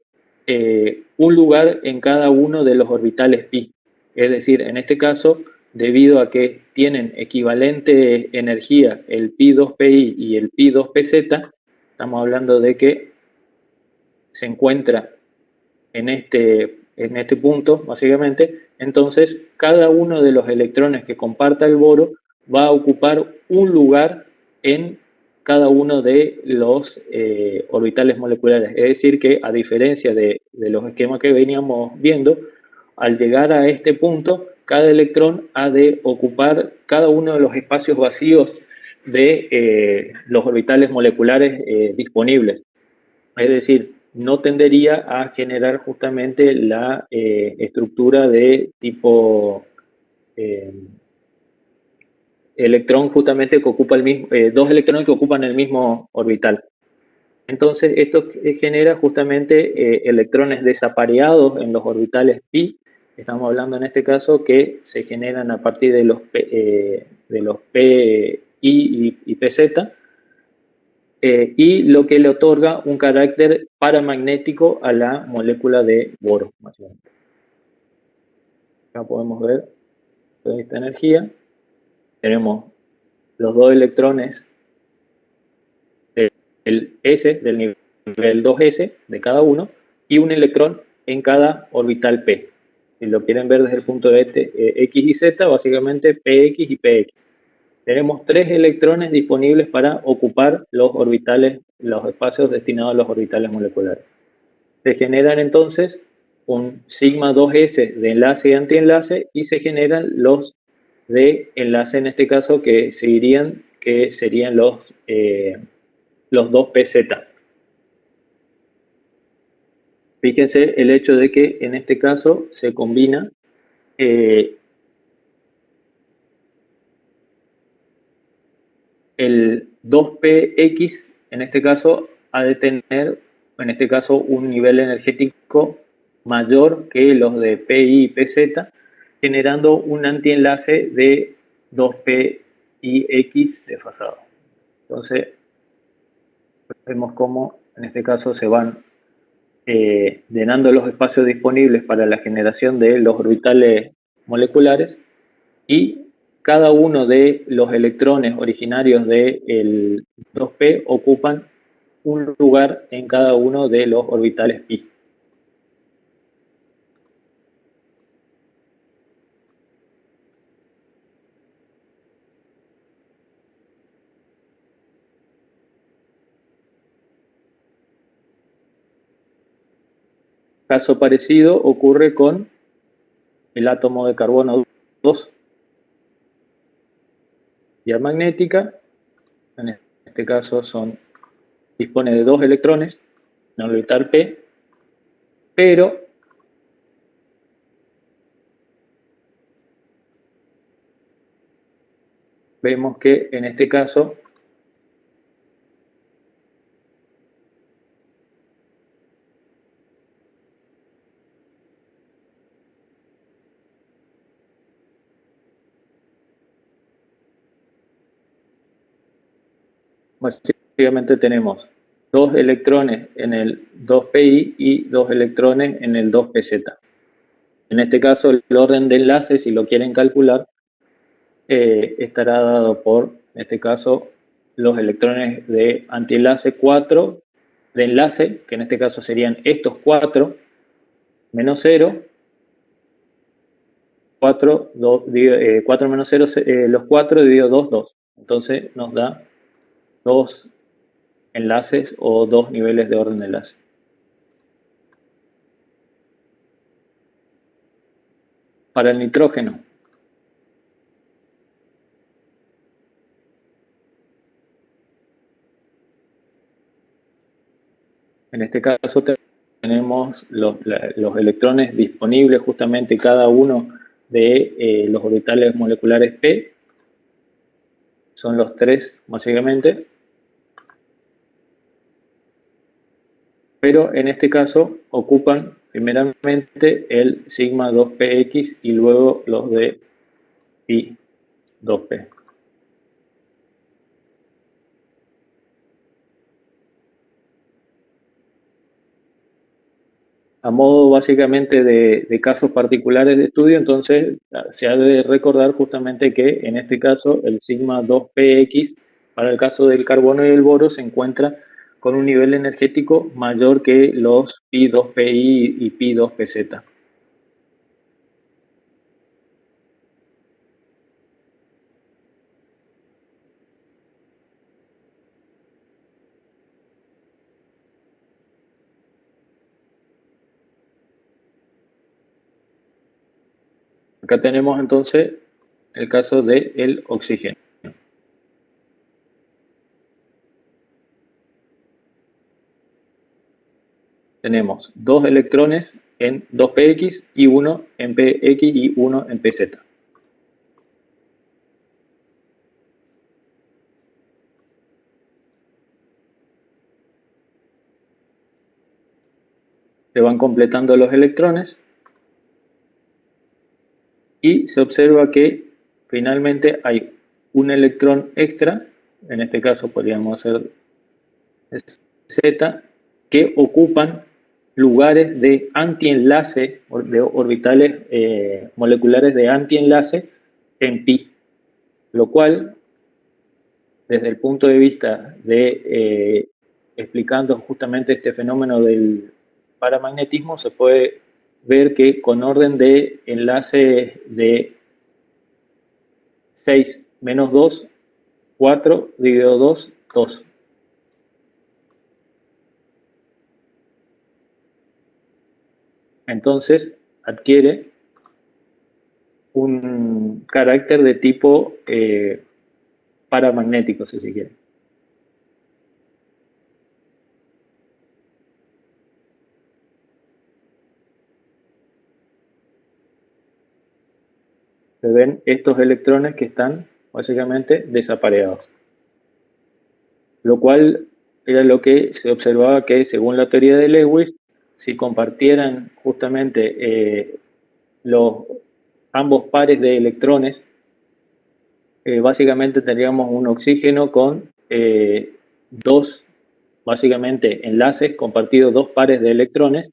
un lugar en cada uno de los orbitales pi. Es decir, en este caso, debido a que tienen equivalente energía el pi2pi y el pi2pz, estamos hablando de que se encuentra en este punto, básicamente. Entonces, cada uno de los electrones que comparta el boro va a ocupar un lugar en cada uno de los orbitales moleculares. Es decir, que a diferencia de los esquemas que veníamos viendo, al llegar a este punto, cada electrón ha de ocupar cada uno de los espacios vacíos de los orbitales moleculares disponibles. Es decir, no tendería a generar justamente la estructura de tipo electrón justamente que ocupa el mismo, dos electrones que ocupan el mismo orbital. Entonces esto genera justamente electrones desapareados en los orbitales pi. Estamos hablando en este caso que se generan a partir de los P, I y PZ, y lo que le otorga un carácter paramagnético a la molécula de boro, básicamente. Acá podemos ver toda esta energía. Tenemos los dos electrones del S, del nivel 2s de cada uno, y un electrón en cada orbital P. Si lo quieren ver desde el punto de vista X y Z, básicamente PX y PX. Tenemos 3 electrones disponibles para ocupar los orbitales, los espacios destinados a los orbitales moleculares. Se generan entonces un sigma 2s de enlace y antienlace, y se generan los de enlace, en este caso, que serían los 2pz. Fíjense el hecho de que en este caso se combina el 2px, en este caso, ha de tener, en este caso, un nivel energético mayor que los de pi y pz, generando un antienlace de 2p y x desfasado. Entonces, vemos cómo en este caso se van llenando los espacios disponibles para la generación de los orbitales moleculares y cada uno de los electrones originarios del 2p ocupan un lugar en cada uno de los orbitales pi. Caso parecido ocurre con el átomo de carbono 2, diamagnética, en este caso dispone de 2 electrones en orbital p, pero vemos que en este caso básicamente tenemos 2 electrones en el 2pi y 2 electrones en el 2pz. En este caso, el orden de enlaces, si lo quieren calcular, estará dado por, en este caso, los electrones de antienlace 4 de enlace, que en este caso serían estos 4, menos 0, 4 menos 0, los 4 dividido 2, 2. Entonces nos da 2 enlaces o 2 niveles de orden de enlace. Para el nitrógeno, en este caso tenemos los electrones disponibles justamente cada uno de los orbitales moleculares p, son los 3 básicamente, pero en este caso ocupan primeramente el sigma 2px y luego los de pi 2p. A modo básicamente de casos particulares de estudio, entonces se ha de recordar justamente que en este caso el sigma 2px para el caso del carbono y el boro se encuentra con un nivel energético mayor que los pi 2pi y pi 2pz. Acá tenemos entonces el caso del oxígeno. Tenemos 2 electrones en 2px y 1 en px y 1 en pz. Se van completando los electrones y se observa que finalmente hay un electrón extra, en este caso podríamos hacer Z, que ocupan lugares de antienlace, de orbitales moleculares de antienlace en pi, lo cual, desde el punto de vista de explicando justamente este fenómeno del paramagnetismo, se puede ver que con orden de enlace de 6 menos 2, 4 dividido 2, 2. Entonces adquiere un carácter de tipo paramagnético, si se quiere. Se ven estos electrones que están básicamente desapareados. Lo cual era lo que se observaba que, según la teoría de Lewis, si compartieran justamente los ambos pares de electrones, básicamente tendríamos un oxígeno con dos, básicamente, enlaces compartidos, dos pares de electrones,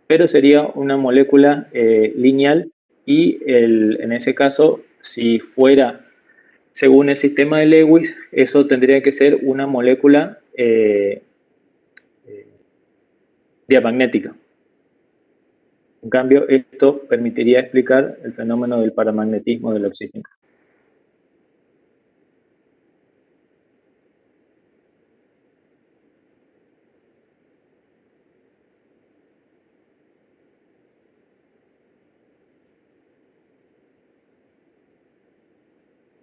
pero sería una molécula lineal y en ese caso, si fuera según el sistema de Lewis, eso tendría que ser una molécula diamagnética. En cambio, esto permitiría explicar el fenómeno del paramagnetismo del oxígeno.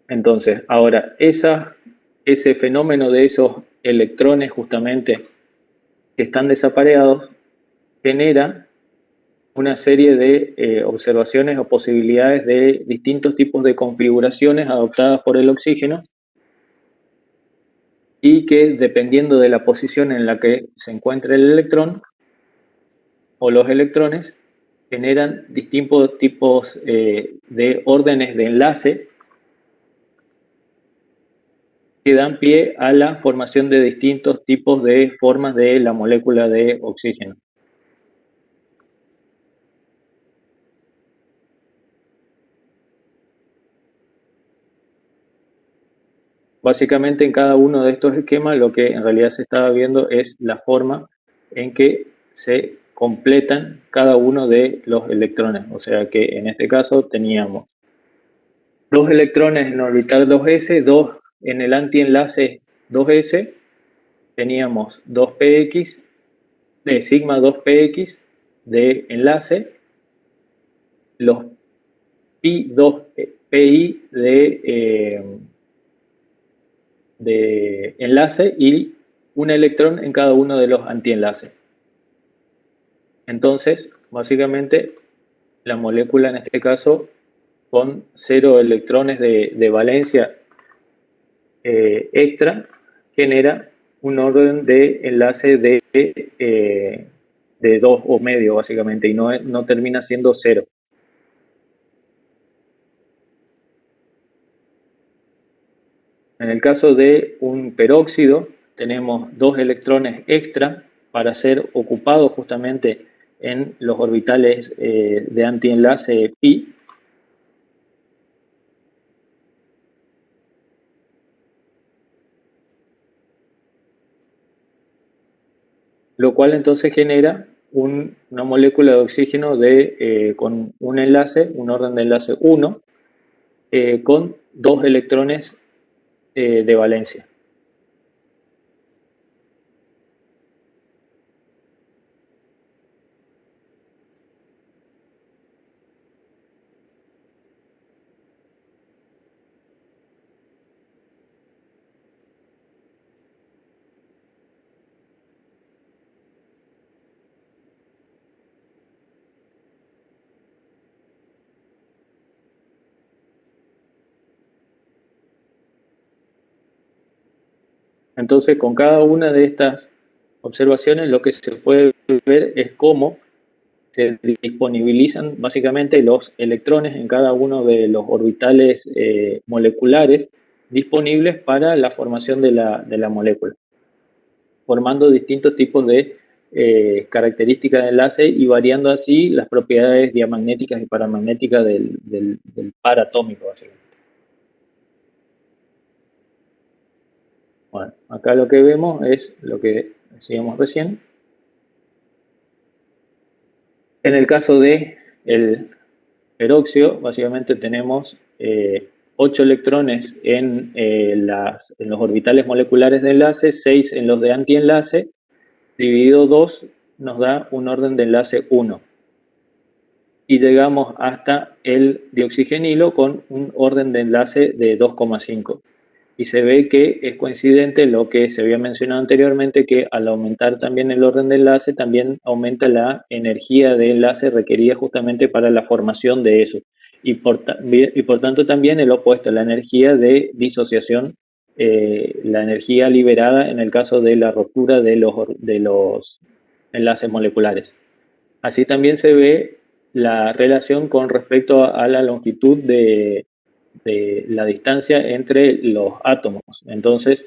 Entonces, ahora, ese fenómeno de esos electrones justamente que están desapareados genera una serie de observaciones o posibilidades de distintos tipos de configuraciones adoptadas por el oxígeno y que dependiendo de la posición en la que se encuentre el electrón o los electrones generan distintos tipos de órdenes de enlace que dan pie a la formación de distintos tipos de formas de la molécula de oxígeno. Básicamente en cada uno de estos esquemas lo que en realidad se estaba viendo es la forma en que se completan cada uno de los electrones. O sea que en este caso teníamos dos electrones en orbital 2s, dos en el antienlace 2s, teníamos 2px, de sigma 2px de enlace, los pi2pi de enlace y un electrón en cada uno de los antienlaces. Entonces, básicamente, la molécula en este caso, con 0 electrones de valencia extra, genera un orden de enlace de 2 o medio, básicamente, y no termina siendo 0. En el caso de un peróxido, tenemos 2 electrones extra para ser ocupados justamente en los orbitales de antienlace pi. Lo cual entonces genera una molécula de oxígeno con un enlace, un orden de enlace 1, con 2 electrones de valencia. Entonces, con cada una de estas observaciones, lo que se puede ver es cómo se disponibilizan básicamente los electrones en cada uno de los orbitales moleculares disponibles para la formación de la molécula, formando distintos tipos de características de enlace y variando así las propiedades diamagnéticas y paramagnéticas del par atómico, básicamente. Bueno, acá lo que vemos es lo que decíamos recién. En el caso de el peróxido, básicamente tenemos 8 electrones en los orbitales moleculares de enlace, 6 en los de antienlace, dividido 2 nos da un orden de enlace 1. Y llegamos hasta el dioxigenilo con un orden de enlace de 2,5. Y se ve que es coincidente lo que se había mencionado anteriormente, que al aumentar también el orden de enlace, también aumenta la energía de enlace requerida justamente para la formación de eso. Y por tanto también el opuesto, la energía de disociación, la energía liberada en el caso de la ruptura de los enlaces moleculares. Así también se ve la relación con respecto a la longitud de la distancia entre los átomos. Entonces,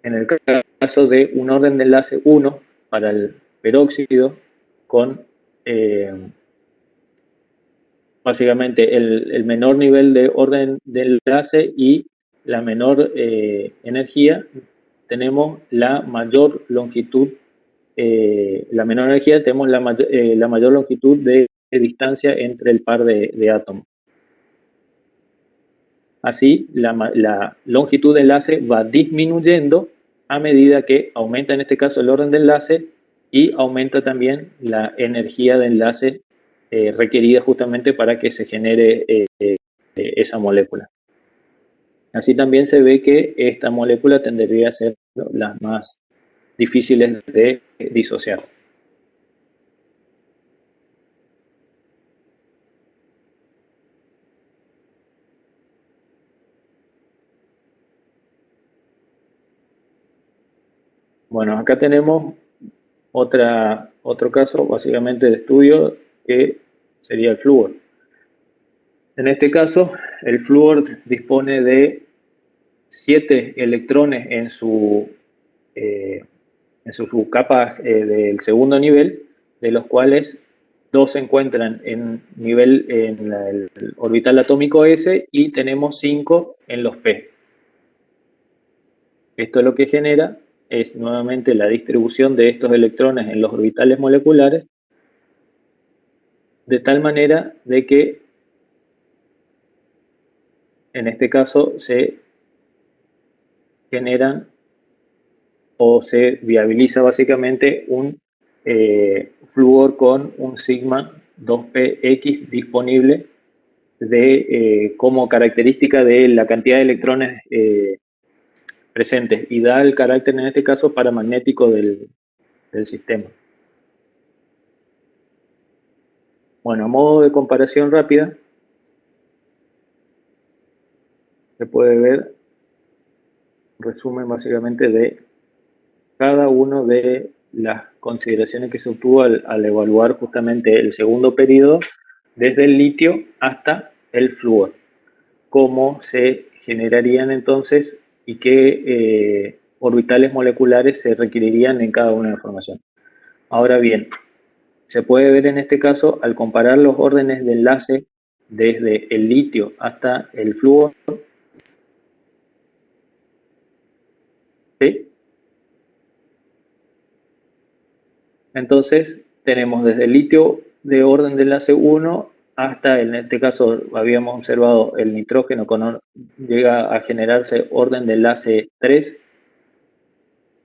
en el caso de un orden de enlace 1 para el peróxido con básicamente el menor nivel de orden de enlace y la menor energía, tenemos la mayor longitud, la menor energía, tenemos la mayor longitud de distancia entre el par de átomos. Así, la longitud de enlace va disminuyendo a medida que aumenta, en este caso, el orden de enlace y aumenta también la energía de enlace requerida justamente para que se genere esa molécula. Así también se ve que esta molécula tendería a ser las más difíciles de disociar. Bueno, acá tenemos otro caso básicamente de estudio que sería el flúor. En este caso, el flúor dispone de 7 electrones en su capa del segundo nivel, de los cuales 2 se encuentran en el orbital atómico S y tenemos 5 en los P. Esto lo que genera es nuevamente la distribución de estos electrones en los orbitales moleculares, de tal manera de que en este caso se generan o se viabiliza básicamente un flúor con un sigma 2px disponible como característica de la cantidad de electrones presentes, y da el carácter en este caso paramagnético del sistema. Bueno, a modo de comparación rápida, se puede ver un resumen básicamente de cada una de las consideraciones que se obtuvo al evaluar justamente el segundo periodo, desde el litio hasta el flúor. Cómo se generarían entonces y qué orbitales moleculares se requerirían en cada una de las formaciones. Ahora bien, se puede ver en este caso, al comparar los órdenes de enlace desde el litio hasta el flúor, ¿sí? Entonces, tenemos desde el litio de orden de enlace 1 hasta, en este caso, habíamos observado el nitrógeno llega a generarse orden de enlace 3.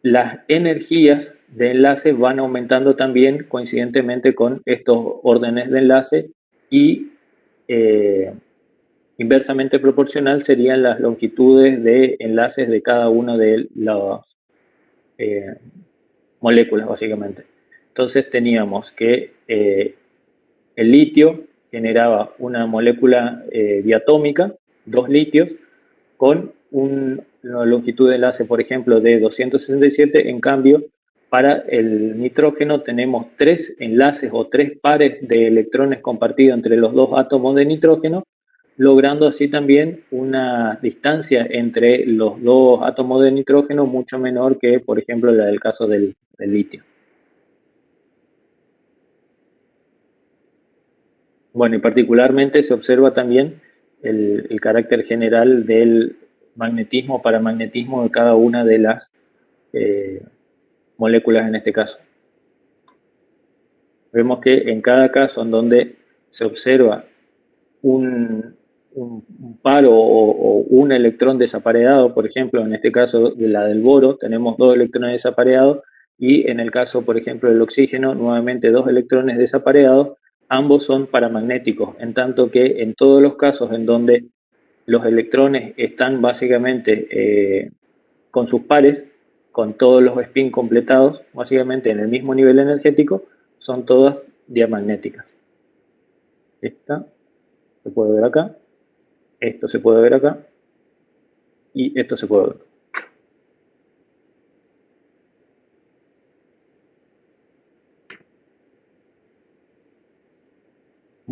Las energías de enlace van aumentando también coincidentemente con estos órdenes de enlace y inversamente proporcional serían las longitudes de enlaces de cada una de las moléculas, básicamente. Entonces teníamos que el litio generaba una molécula diatómica, 2 litios, con una longitud de enlace, por ejemplo, de 267. En cambio, para el nitrógeno tenemos 3 enlaces o 3 pares de electrones compartidos entre los 2 átomos de nitrógeno, logrando así también una distancia entre los 2 átomos de nitrógeno mucho menor que, por ejemplo, la del caso del litio. Bueno, y particularmente se observa también el carácter general del magnetismo, paramagnetismo de cada una de las moléculas en este caso. Vemos que en cada caso en donde se observa un par o un electrón desapareado, por ejemplo, en este caso de la del boro, tenemos 2 electrones desapareados, y en el caso, por ejemplo, del oxígeno, nuevamente 2 electrones desapareados, ambos son paramagnéticos, en tanto que en todos los casos en donde los electrones están básicamente con sus pares, con todos los spin completados, básicamente en el mismo nivel energético, son todas diamagnéticas. Esta se puede ver acá, esto se puede ver acá, y esto se puede ver.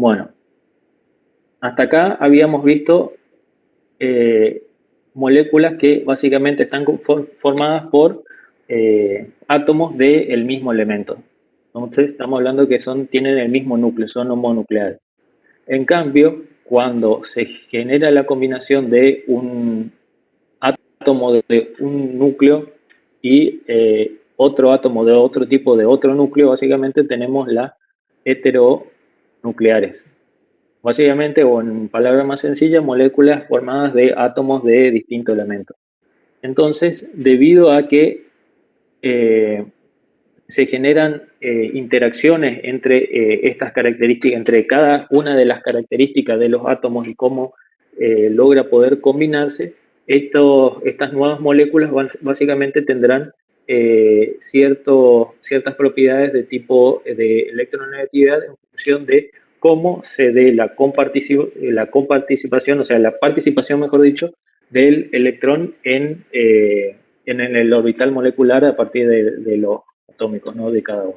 Bueno, hasta acá habíamos visto moléculas que básicamente están formadas por átomos del mismo elemento. Entonces estamos hablando que tienen el mismo núcleo, son homonucleares. En cambio, cuando se genera la combinación de un átomo de un núcleo y otro átomo de otro tipo de otro núcleo, básicamente tenemos las heteronucleares. Básicamente, o en palabras más sencillas, moléculas formadas de átomos de distintos elementos. Entonces, debido a que se generan interacciones entre estas características, entre cada una de las características de los átomos y cómo logra poder combinarse, estas nuevas moléculas básicamente tendrán ciertas propiedades de tipo de electronegatividad en función de cómo se dé la comparticipación, o sea, la participación, mejor dicho, del electrón en el orbital molecular a partir de los atómicos, ¿no?, de cada uno.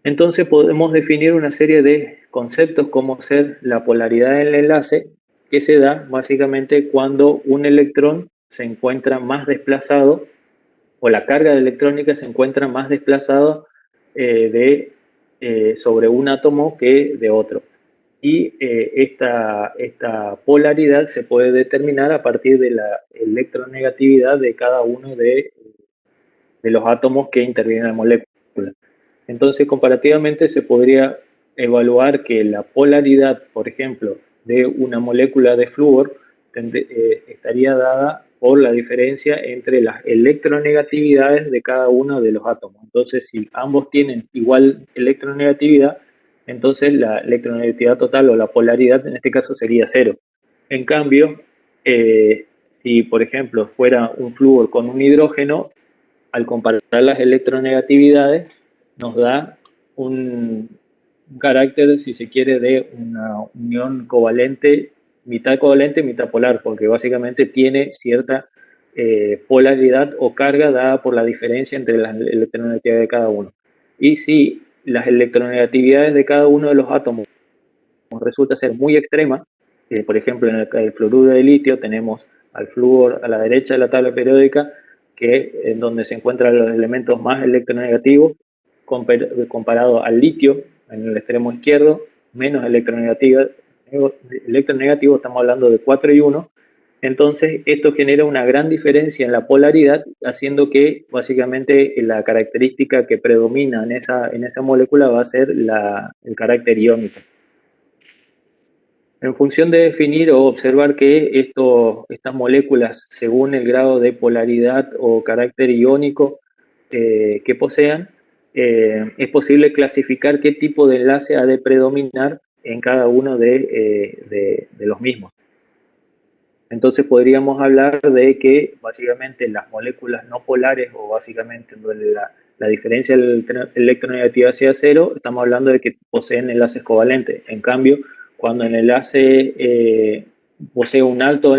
Entonces podemos definir una serie de conceptos como ser la polaridad del enlace, que se da básicamente cuando un electrón se encuentra más desplazado, o la carga electrónica se encuentra más desplazada sobre un átomo que de otro. Y esta polaridad se puede determinar a partir de la electronegatividad de cada uno de los átomos que intervienen en la molécula. Entonces, comparativamente, se podría evaluar que la polaridad, por ejemplo, de una molécula de flúor estaría dada por la diferencia entre las electronegatividades de cada uno de los átomos. Entonces, si ambos tienen igual electronegatividad, entonces la electronegatividad total o la polaridad en este caso sería 0. En cambio, si por ejemplo fuera un flúor con un hidrógeno, al comparar las electronegatividades, nos da un carácter, si se quiere, de una unión covalente, mitad polar, porque básicamente tiene cierta polaridad o carga dada por la diferencia entre las electronegatividades de cada uno. Y si las electronegatividades de cada uno de los átomos resulta ser muy extrema, por ejemplo en el fluoruro de litio tenemos al flúor a la derecha de la tabla periódica, que es donde se encuentran los elementos más electronegativos, comparado al litio en el extremo izquierdo, menos electronegativo, estamos hablando de 4 y 1. Entonces esto genera una gran diferencia en la polaridad, haciendo que básicamente la característica que predomina en esa molécula va a ser el carácter iónico. En función de definir o observar que estas moléculas, según el grado de polaridad o carácter iónico que posean, es posible clasificar qué tipo de enlace ha de predominar en cada uno de los mismos. Entonces podríamos hablar de que básicamente las moléculas no polares, o básicamente donde la diferencia de electronegatividad sea 0, estamos hablando de que poseen enlaces covalentes. En cambio, cuando el enlace posee una alta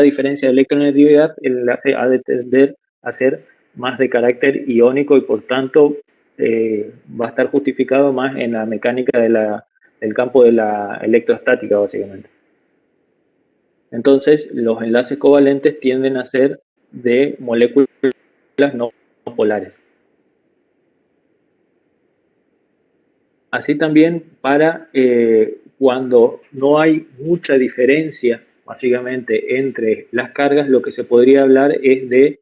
diferencia de electronegatividad, el enlace ha de tender a ser más de carácter iónico y por tanto va a estar justificado más en la mecánica del campo de la electrostática, básicamente. Entonces, los enlaces covalentes tienden a ser de moléculas no polares. Así también para cuando no hay mucha diferencia, básicamente, entre las cargas, lo que se podría hablar es de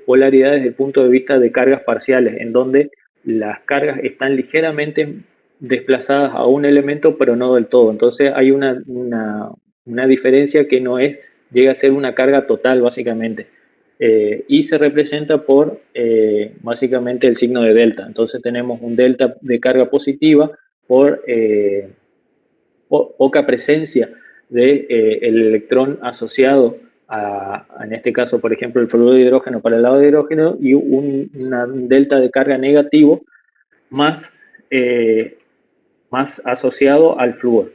polaridad desde el punto de vista de cargas parciales, en donde las cargas están ligeramente desplazadas a un elemento, pero no del todo. Entonces hay una diferencia que no llega a ser una carga total, básicamente. Y se representa por básicamente el signo de delta. Entonces tenemos un delta de carga positiva por poca presencia del electrón asociado en este caso, por ejemplo, el fluoruro de hidrógeno para el lado de hidrógeno, y un delta de carga negativo más asociado al flúor.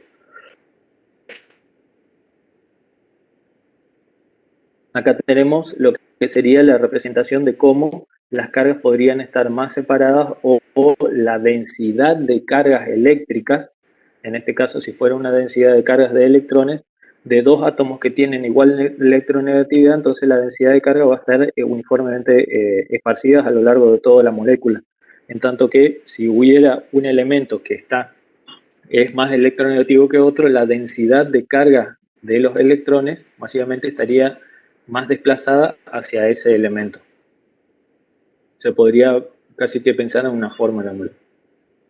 Acá tenemos lo que sería la representación de cómo las cargas podrían estar más separadas o o la densidad de cargas eléctricas, en este caso si fuera una densidad de cargas de electrones, de dos átomos que tienen igual electronegatividad, entonces la densidad de carga va a estar uniformemente esparcida a lo largo de toda la molécula. En tanto que si hubiera un elemento que es más electronegativo que otro, la densidad de carga de los electrones básicamente estaría más desplazada hacia ese elemento. Se podría casi que pensar en una fórmula.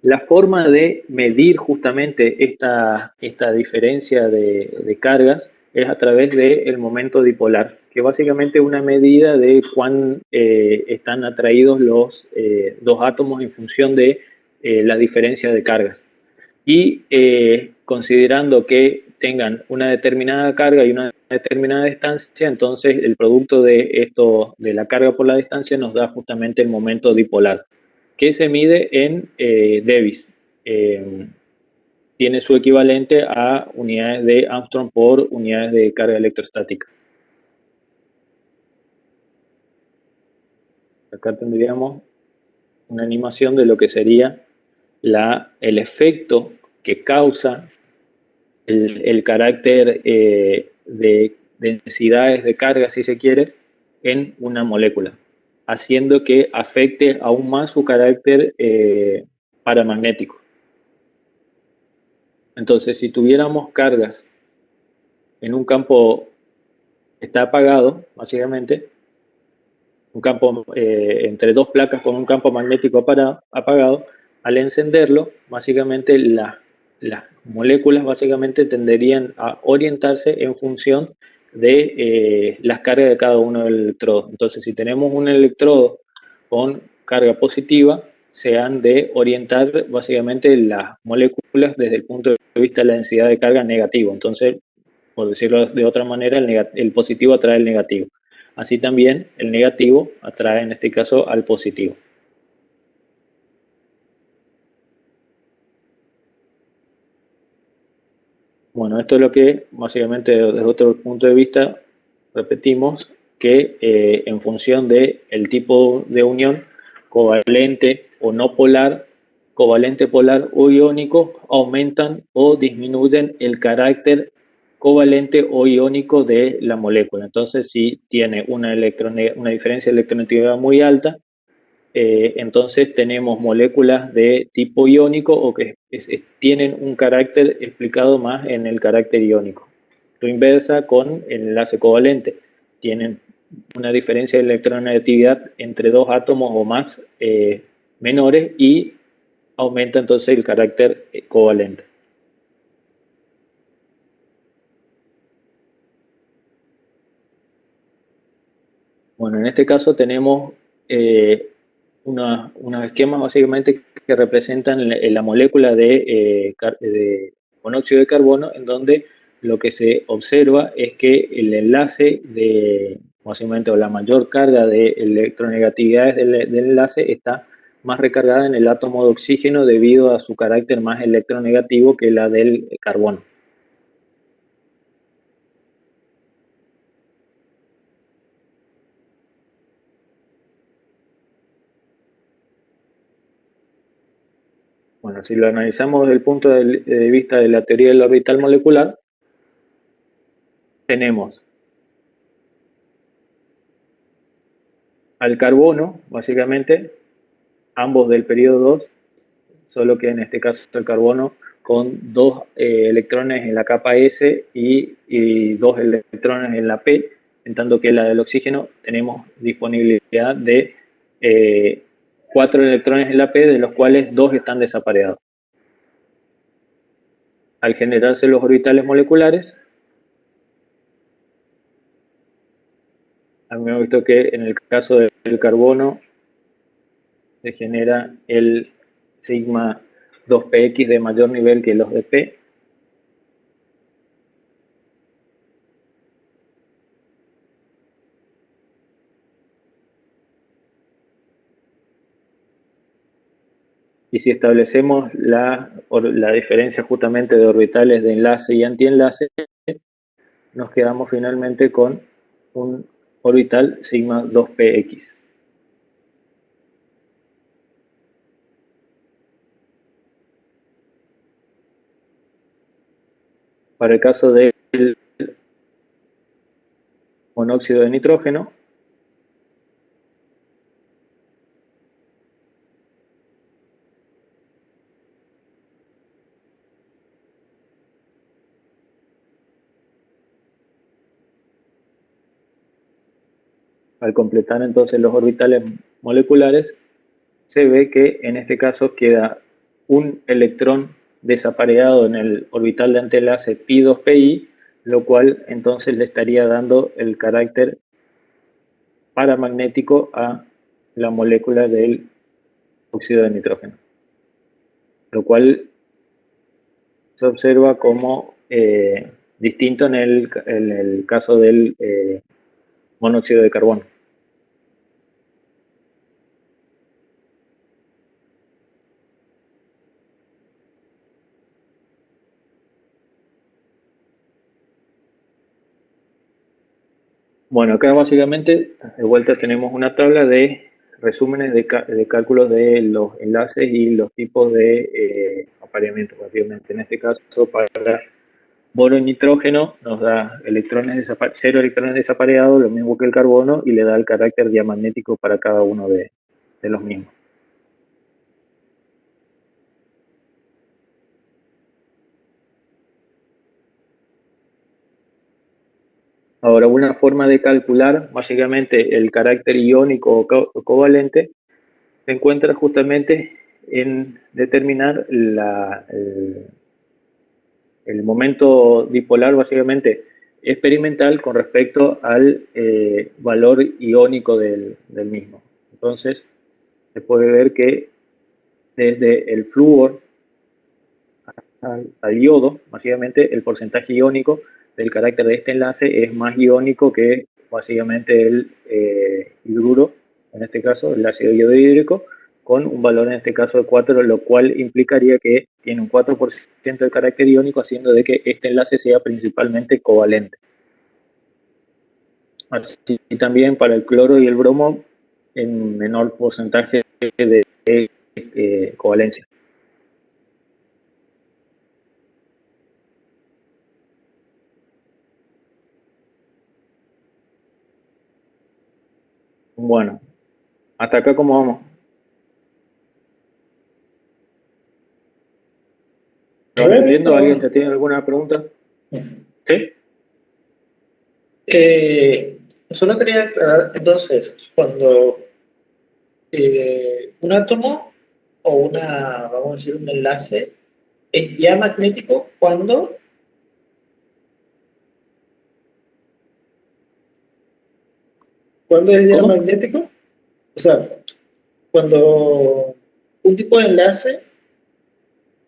La forma de medir justamente esta diferencia de cargas es a través del momento dipolar, que básicamente es una medida de cuán están atraídos los dos átomos en función de la diferencia de cargas. Y considerando que tengan una determinada carga y una determinada distancia, entonces el producto de la carga por la distancia nos da justamente el momento dipolar, que se mide en Davis. Tiene su equivalente a unidades de Armstrong por unidades de carga electrostática. Acá tendríamos una animación de lo que sería el efecto que causa el carácter de densidades de carga, si se quiere, en una molécula, haciendo que afecte aún más su carácter paramagnético. Entonces, si tuviéramos cargas en un campo que está apagado, básicamente, un campo entre dos placas con un campo magnético apagado, al encenderlo, básicamente las moléculas básicamente tenderían a orientarse en función de las cargas de cada uno de los electrodos. Entonces, si tenemos un electrodo con carga positiva, se han de orientar básicamente las moléculas desde el punto de vista de la densidad de carga negativo. Entonces, por decirlo de otra manera, el positivo atrae el negativo. Así también el negativo atrae en este caso al positivo. Bueno, esto es lo que básicamente desde otro punto de vista repetimos que en función del tipo de unión, covalente o no polar, covalente, polar o iónico, aumentan o disminuyen el carácter covalente o iónico de la molécula. Entonces, si tiene una diferencia de electronegatividad muy alta, entonces tenemos moléculas de tipo iónico o que tienen un carácter explicado más en el carácter iónico. Lo inversa con el enlace covalente. Tienen una diferencia de electronegatividad entre dos átomos o más menores y aumenta entonces el carácter covalente. Bueno, en este caso tenemos unos esquemas básicamente que representan la molécula de monóxido de carbono, en donde lo que se observa es que el enlace básicamente, o la mayor carga de electronegatividades del enlace está más recargada en el átomo de oxígeno debido a su carácter más electronegativo que la del carbono. Bueno, si lo analizamos desde el punto de vista de la teoría del orbital molecular, tenemos al carbono, básicamente, ambos del periodo 2, solo que en este caso el carbono con dos electrones en la capa S y dos electrones en la P, en tanto que la del oxígeno tenemos disponibilidad de 4 electrones en la P, de los cuales 2 están desapareados. Al generarse los orbitales moleculares, hemos visto que en el caso del carbono se genera el sigma 2px de mayor nivel que los de P. Y si establecemos la diferencia justamente de orbitales de enlace y antienlace, nos quedamos finalmente con un orbital sigma 2px. para el caso del monóxido de nitrógeno, al completar entonces los orbitales moleculares, se ve que en este caso queda un electrón desapareado en el orbital de antienlace pi2pi, lo cual entonces le estaría dando el carácter paramagnético a la molécula del óxido de nitrógeno, lo cual se observa como distinto en el caso del monóxido de carbono. Bueno, acá básicamente de vuelta tenemos una tabla de resúmenes de cálculos de los enlaces y los tipos de apareamiento. Básicamente en este caso para boro y nitrógeno nos da cero electrones desapareados, lo mismo que el carbono, y le da el carácter diamagnético para cada uno de los mismos. Ahora, una forma de calcular básicamente el carácter iónico o covalente se encuentra justamente en determinar el momento dipolar básicamente experimental con respecto al valor iónico del mismo. Entonces, se puede ver que desde el flúor al yodo, básicamente el porcentaje iónico del carácter de este enlace es más iónico que básicamente el hidruro, en este caso el ácido iodohídrico, con un valor en este caso de 4, lo cual implicaría que tiene un 4% de carácter iónico, haciendo de que este enlace sea principalmente covalente. Así también para el cloro y el bromo en menor porcentaje de covalencia. Bueno, hasta acá cómo vamos. ¿Lo van entendiendo? ¿Alguien te tiene alguna pregunta? ¿Sí? Solo quería aclarar, entonces, cuando un átomo o vamos a decir, un enlace es diamagnético cuando es diamagnético, o sea, cuando un tipo de enlace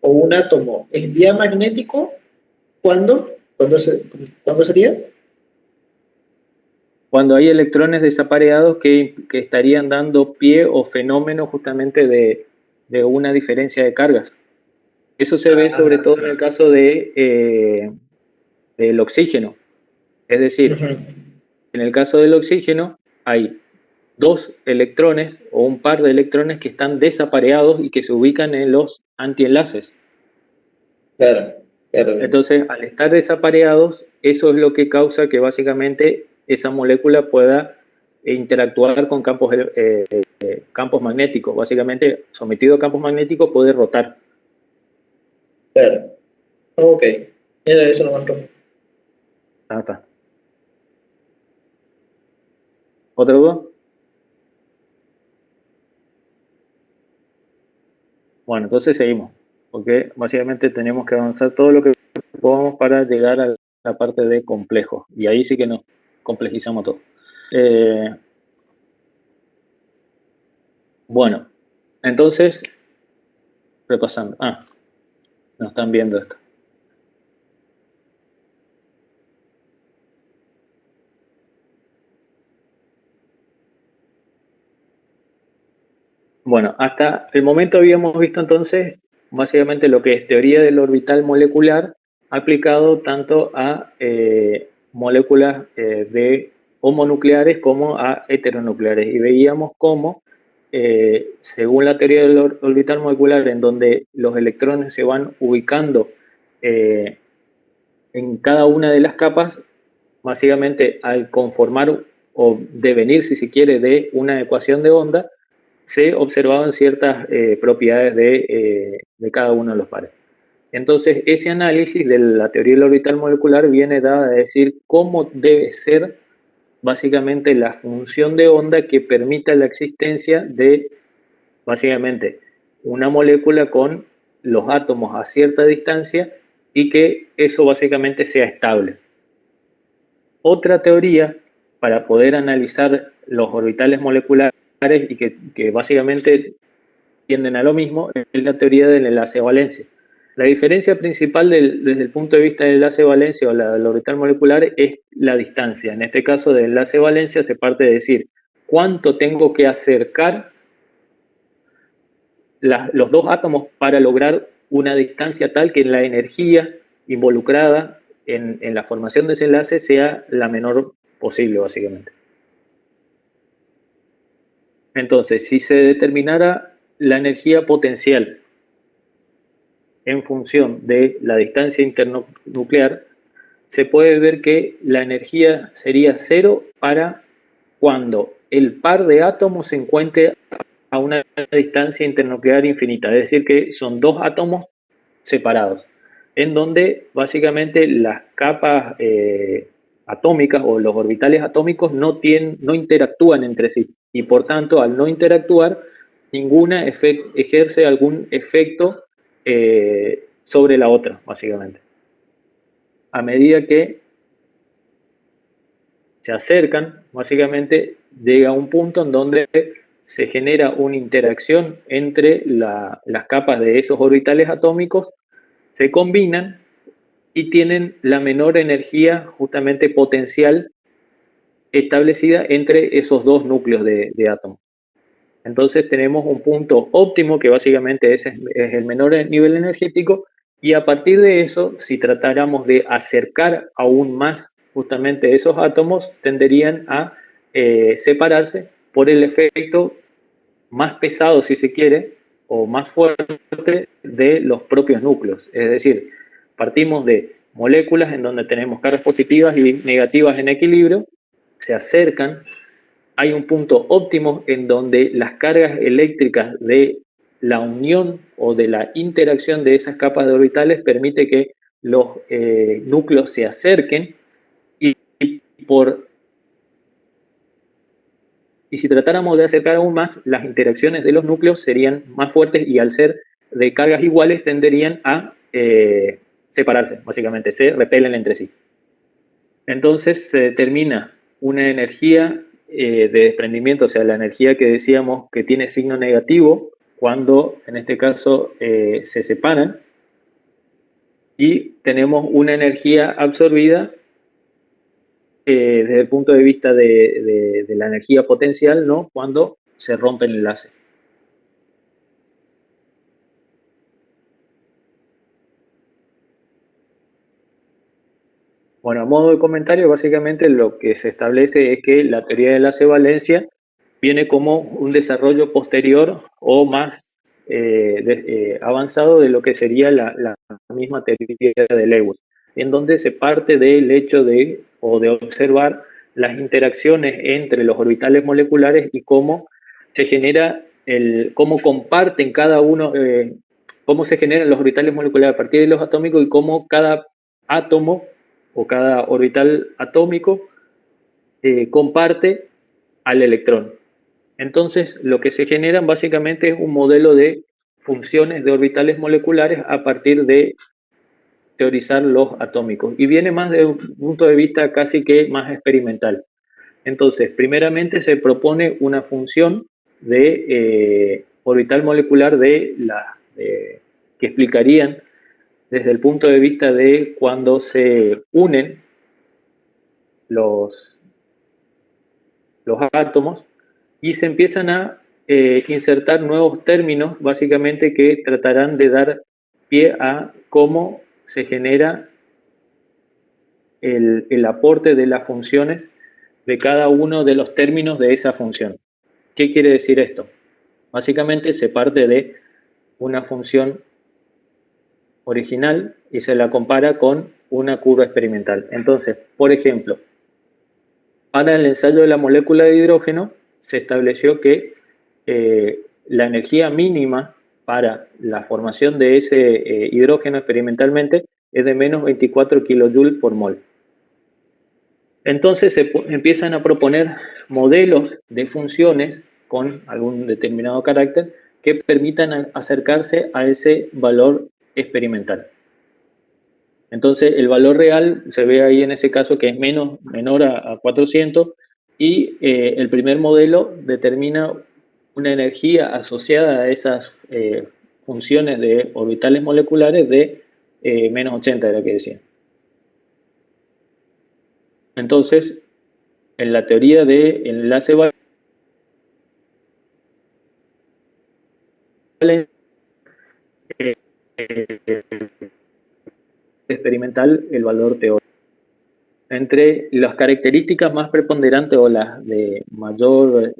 o un átomo es diamagnético, ¿cuándo sería? Cuando hay electrones desapareados que estarían dando pie o fenómeno justamente de una diferencia de cargas. Eso se ve sobre todo en el caso del oxígeno. Es decir, en el caso del oxígeno hay dos electrones o un par de electrones que están desapareados y que se ubican en los antienlaces. Claro. Entonces, al estar desapareados, eso es lo que causa que básicamente esa molécula pueda interactuar con campos magnéticos. Básicamente, sometido a campos magnéticos, puede rotar. Claro. Ok. Era eso nomás. Está. ¿Otra duda? Bueno, entonces seguimos, porque básicamente tenemos que avanzar todo lo que podamos para llegar a la parte de complejos, y ahí sí que nos complejizamos todo. Bueno, entonces, repasando. No están viendo esto. Bueno, hasta el momento habíamos visto entonces básicamente lo que es teoría del orbital molecular aplicado tanto a moléculas de homonucleares como a heteronucleares. Y veíamos cómo, según la teoría del orbital molecular, en donde los electrones se van ubicando en en cada una de las capas, básicamente al conformar o devenir, si se quiere, de una ecuación de onda, se observaban ciertas propiedades de cada uno de los pares. Entonces, ese análisis de la teoría del orbital molecular viene dada a decir cómo debe ser básicamente la función de onda que permita la existencia de básicamente una molécula con los átomos a cierta distancia y que eso básicamente sea estable. Otra teoría para poder analizar los orbitales moleculares y que básicamente tienden a lo mismo es la teoría del enlace de valencia. La diferencia principal desde el punto de vista del enlace de valencia o del orbital molecular es la distancia. En este caso del enlace de valencia se parte de decir cuánto tengo que acercar los dos átomos para lograr una distancia tal que la energía involucrada en la formación de ese enlace sea la menor posible, básicamente. Entonces, si se determinara la energía potencial en función de la distancia internuclear, se puede ver que la energía sería cero para cuando el par de átomos se encuentre a una distancia internuclear infinita, es decir, que son dos átomos separados, en donde básicamente las capas atómicas o los orbitales atómicos no interactúan entre sí, y por tanto, al no interactuar, ninguna ejerce algún efecto sobre la otra, básicamente. A medida que se acercan, básicamente llega a un punto en donde se genera una interacción entre las capas de esos orbitales atómicos, se combinan y tienen la menor energía justamente potencial establecida entre esos dos núcleos de átomos. Entonces tenemos un punto óptimo que básicamente es el menor nivel energético, y a partir de eso, si tratáramos de acercar aún más justamente esos átomos, tenderían a separarse por el efecto más pesado, si se quiere, o más fuerte de los propios núcleos. Es decir, partimos de moléculas en donde tenemos cargas positivas y negativas en equilibrio, se acercan, hay un punto óptimo en donde las cargas eléctricas de la unión o de la interacción de esas capas de orbitales permite que los núcleos se acerquen y si tratáramos de acercar aún más, las interacciones de los núcleos serían más fuertes y al ser de cargas iguales tenderían a separarse, básicamente, se repelen entre sí. Entonces se determina una energía de desprendimiento, o sea, la energía que decíamos que tiene signo negativo cuando en este caso se separan, y tenemos una energía absorbida desde el punto de vista de la energía potencial, ¿no?, cuando se rompe el enlace. Bueno, a modo de comentario, básicamente lo que se establece es que la teoría de enlace valencia viene como un desarrollo posterior o más avanzado de lo que sería la misma teoría de Lewis, en donde se parte del hecho de observar las interacciones entre los orbitales moleculares y cómo se genera cómo comparten cada uno, cómo se generan los orbitales moleculares a partir de los atómicos y cómo cada átomo o cada orbital atómico comparte al electrón. Entonces, lo que se generan básicamente es un modelo de funciones de orbitales moleculares a partir de teorizar los atómicos, y viene más de un punto de vista casi que más experimental. Entonces, primeramente se propone una función de orbital molecular que explicarían desde el punto de vista de cuando se unen los átomos y se empiezan a insertar nuevos términos, básicamente, que tratarán de dar pie a cómo se genera el aporte de las funciones de cada uno de los términos de esa función. ¿Qué quiere decir esto? Básicamente se parte de una función original y se la compara con una curva experimental. Entonces, por ejemplo, para el ensayo de la molécula de hidrógeno se estableció que la energía mínima para la formación de ese hidrógeno experimentalmente es de menos 24 kJ por mol. Entonces se empiezan a proponer modelos de funciones con algún determinado carácter que permitan acercarse a ese valor experimental. Entonces el valor real se ve ahí en ese caso que es menor a 400 y el primer modelo determina una energía asociada a esas funciones de orbitales moleculares de menos 80, era que decía. Entonces, en la teoría de enlace valente experimental, el valor teórico. Entre las características más preponderantes o las de mayor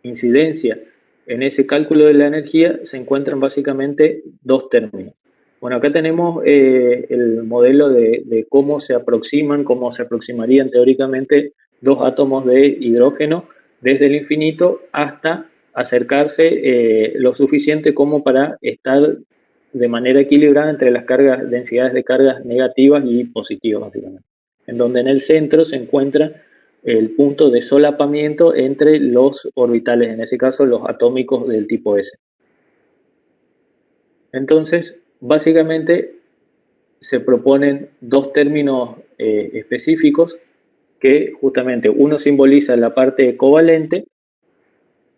incidencia en ese cálculo de la energía se encuentran básicamente dos términos. Bueno, acá tenemos el modelo de cómo se aproximarían teóricamente dos átomos de hidrógeno desde el infinito hasta acercarse lo suficiente como para estar de manera equilibrada entre las densidades de cargas negativas y positivas, básicamente. En donde en el centro se encuentra el punto de solapamiento entre los orbitales, en ese caso los atómicos del tipo S. Entonces, básicamente se proponen dos términos específicos que justamente uno simboliza la parte covalente,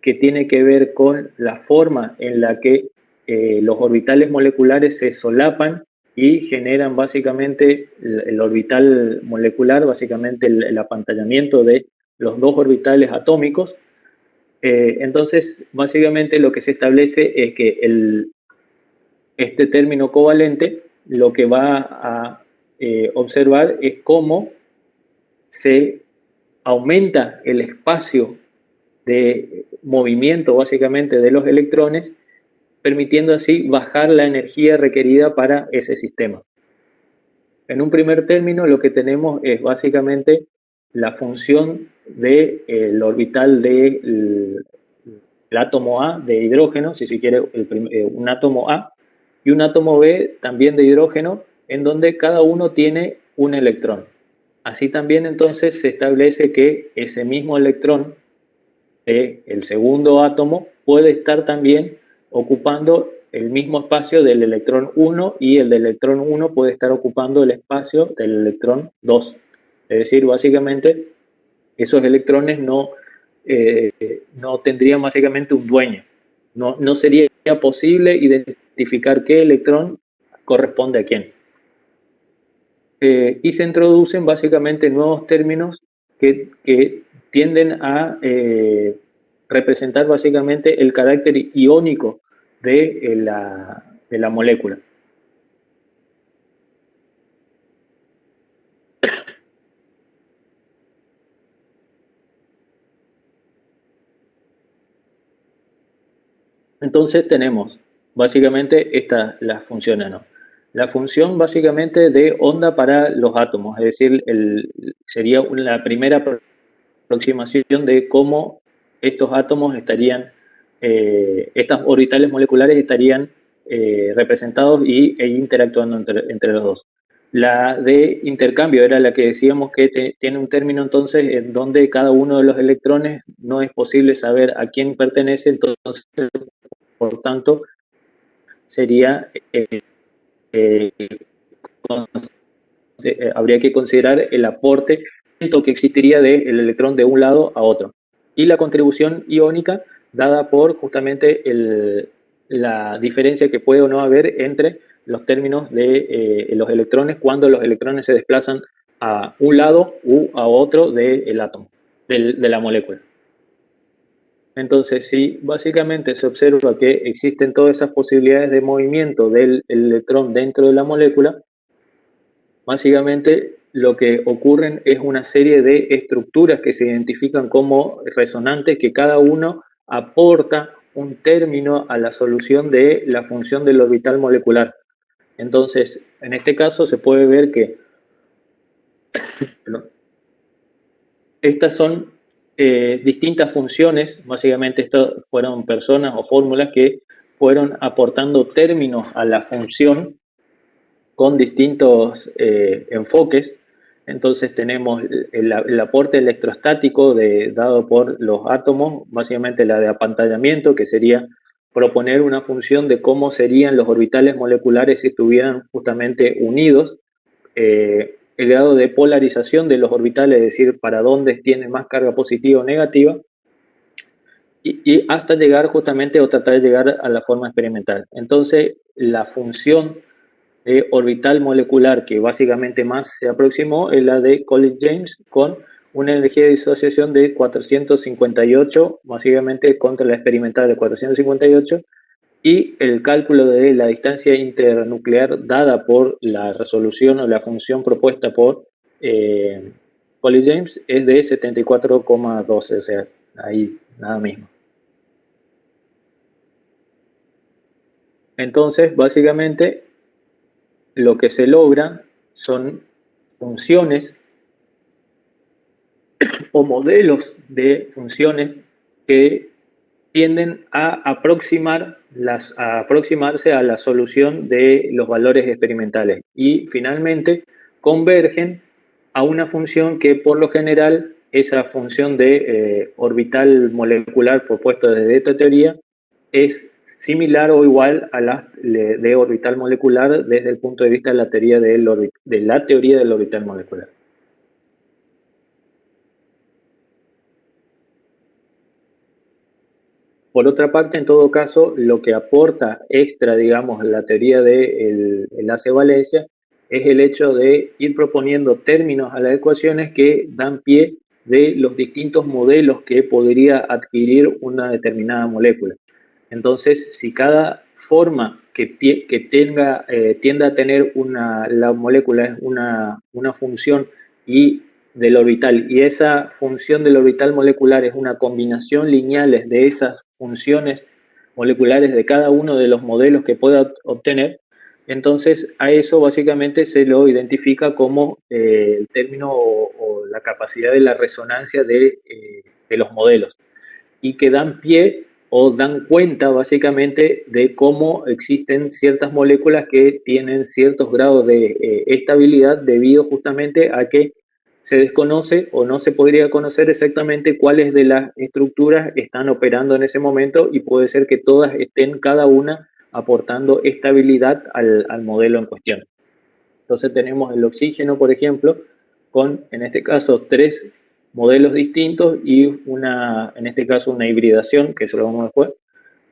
que tiene que ver con la forma en la que los orbitales moleculares se solapan y generan básicamente el orbital molecular, básicamente el apantallamiento de los dos orbitales atómicos. Entonces, básicamente lo que se establece es que este término covalente lo que va a observar es cómo se aumenta el espacio de movimiento básicamente de los electrones, permitiendo así bajar la energía requerida para ese sistema. En un primer término lo que tenemos es básicamente la función del orbital del átomo A de hidrógeno, si se quiere un átomo A, y un átomo B también de hidrógeno, en donde cada uno tiene un electrón. Así también entonces se establece que ese mismo electrón del segundo átomo puede estar también ocupando el mismo espacio del electrón 1 y el del electrón 1 puede estar ocupando el espacio del electrón 2. Es decir, básicamente esos electrones no tendrían básicamente un dueño. No sería posible identificar qué electrón corresponde a quién. Y se introducen básicamente nuevos términos que tienden a representar básicamente el carácter iónico de la molécula. Entonces tenemos básicamente las funciones, ¿no? La función básicamente de onda para los átomos, es decir, sería la primera aproximación de cómo estos átomos estarían, estas orbitales moleculares estarían representados e interactuando entre los dos. La de intercambio era la que decíamos que tiene un término entonces en donde cada uno de los electrones no es posible saber a quién pertenece, entonces por tanto sería habría que considerar el aporte que existiría del electrón de un lado a otro. Y la contribución iónica dada por justamente la diferencia que puede o no haber entre los términos de los electrones cuando los electrones se desplazan a un lado u a otro del átomo, de la molécula. Entonces, si básicamente se observa que existen todas esas posibilidades de movimiento del electrón dentro de la molécula, básicamente lo que ocurren es una serie de estructuras que se identifican como resonantes, que cada uno aporta un término a la solución de la función del orbital molecular. Entonces, En este caso se puede ver que estas son distintas funciones, básicamente estas fueron personas o fórmulas que fueron aportando términos a la función con distintos enfoques. Entonces tenemos el aporte electrostático dado por los átomos, básicamente la de apantallamiento, que sería proponer una función de cómo serían los orbitales moleculares si estuvieran justamente unidos. El grado de polarización de los orbitales, es decir, para dónde tienen más carga positiva o negativa, y hasta llegar justamente o tratar de llegar a la forma experimental. Entonces, la función de orbital molecular que básicamente más se aproximó es la de Collins-James, con una energía de disociación de 458, básicamente contra la experimental de 458, y el cálculo de la distancia internuclear dada por la resolución o la función propuesta por Collins-James es de 74,12, o sea, ahí nada mismo. Entonces, básicamente, lo que se logra son funciones o modelos de funciones que tienden a aproximarse a la solución de los valores experimentales y finalmente convergen a una función que por lo general esa función de orbital molecular propuesta desde esta teoría es similar o igual a la de orbital molecular desde el punto de vista de la teoría del orbital molecular. Por otra parte, en todo caso, lo que aporta extra, digamos, la teoría del enlace valencia es el hecho de ir proponiendo términos a las ecuaciones que dan pie de los distintos modelos que podría adquirir una determinada molécula. Entonces, si cada forma que tienda a tener la molécula es una función del orbital, y esa función del orbital molecular es una combinación lineales de esas funciones moleculares de cada uno de los modelos que pueda obtener, entonces a eso básicamente se lo identifica como el término o la capacidad de la resonancia de los modelos, y que dan pie o dan cuenta básicamente de cómo existen ciertas moléculas que tienen ciertos grados de estabilidad debido justamente a que se desconoce o no se podría conocer exactamente cuáles de las estructuras están operando en ese momento, y puede ser que todas estén cada una aportando estabilidad al modelo en cuestión. Entonces tenemos el oxígeno, por ejemplo, con en este caso 3 modelos distintos y en este caso una hibridación, que eso lo vamos después,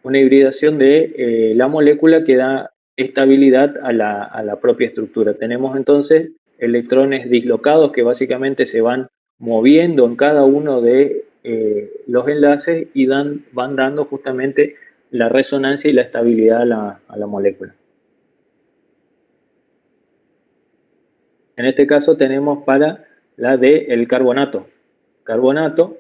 una hibridación de la molécula que da estabilidad a la propia estructura. Tenemos entonces electrones dislocados que básicamente se van moviendo en cada uno de los enlaces y van dando justamente la resonancia y la estabilidad a la molécula. En este caso tenemos para la del carbonato. Carbonato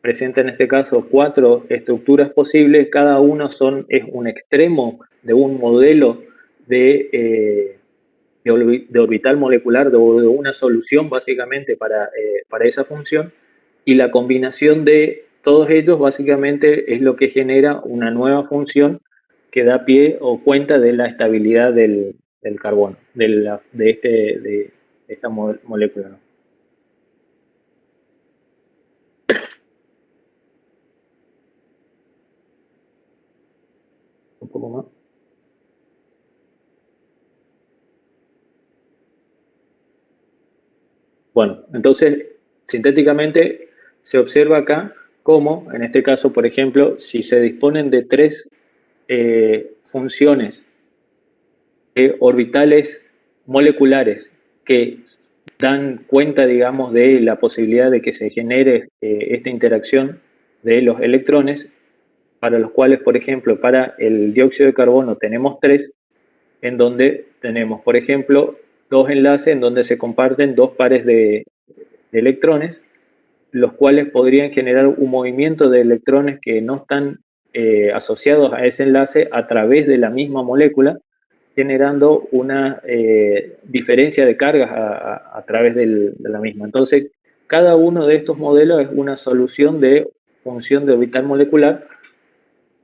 presenta en este caso 4 estructuras posibles, cada uno es un extremo de un modelo de orbital molecular, de una solución básicamente para esa función, y la combinación de todos ellos básicamente es lo que genera una nueva función que da pie o cuenta de la estabilidad del carbono, de esta molécula, ¿no? Un poco más. Bueno, entonces, sintéticamente se observa acá cómo, en este caso, por ejemplo, si se disponen de 3 funciones orbitales moleculares que dan cuenta, digamos, de la posibilidad de que se genere esta interacción de los electrones, para los cuales, por ejemplo, para el dióxido de carbono tenemos 3, en donde tenemos, por ejemplo, 2 enlaces en donde se comparten 2 pares de electrones, los cuales podrían generar un movimiento de electrones que no están asociados a ese enlace a través de la misma molécula, generando una diferencia de cargas a través de la misma. Entonces, cada uno de estos modelos es una solución de función de orbital molecular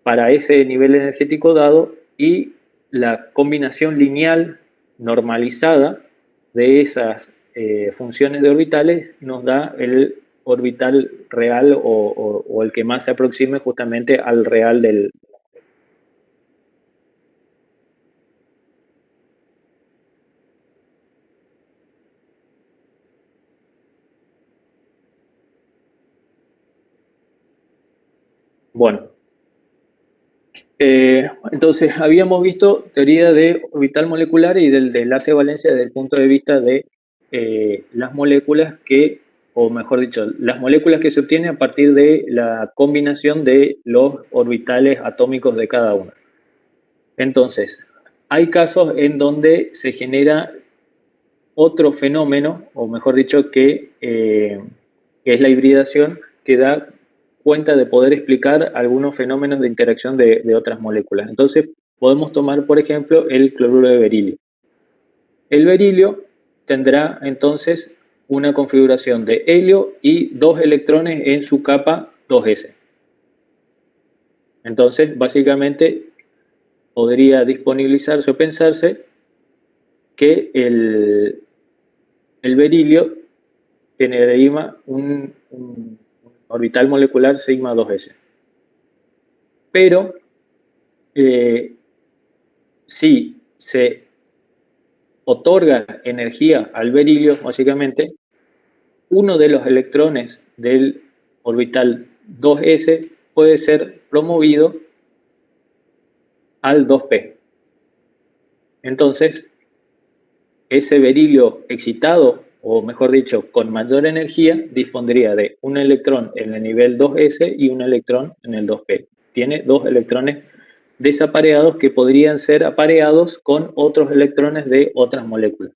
para ese nivel energético dado, y la combinación lineal normalizada de esas funciones de orbitales nos da el orbital real o el que más se aproxime justamente al real del. Bueno, entonces habíamos visto teoría de orbital molecular y del enlace de valencia desde el punto de vista de las moléculas que, o mejor dicho, las moléculas que se obtienen a partir de la combinación de los orbitales atómicos de cada una. Entonces, hay casos en donde se genera otro fenómeno, o mejor dicho, que es la hibridación, que da cuenta de poder explicar algunos fenómenos de interacción de otras moléculas. Entonces, podemos tomar, por ejemplo, el cloruro de berilio. El berilio tendrá entonces una configuración de helio y 2 electrones en su capa 2s. Entonces, básicamente, podría disponibilizarse o pensarse que el berilio generaría un orbital molecular sigma 2s. Pero si se otorga energía al berilio, básicamente, uno de los electrones del orbital 2s puede ser promovido al 2p. Entonces, ese berilio excitado, o mejor dicho, con mayor energía, dispondría de un electrón en el nivel 2s y un electrón en el 2p. Tiene 2 electrones desapareados que podrían ser apareados con otros electrones de otras moléculas.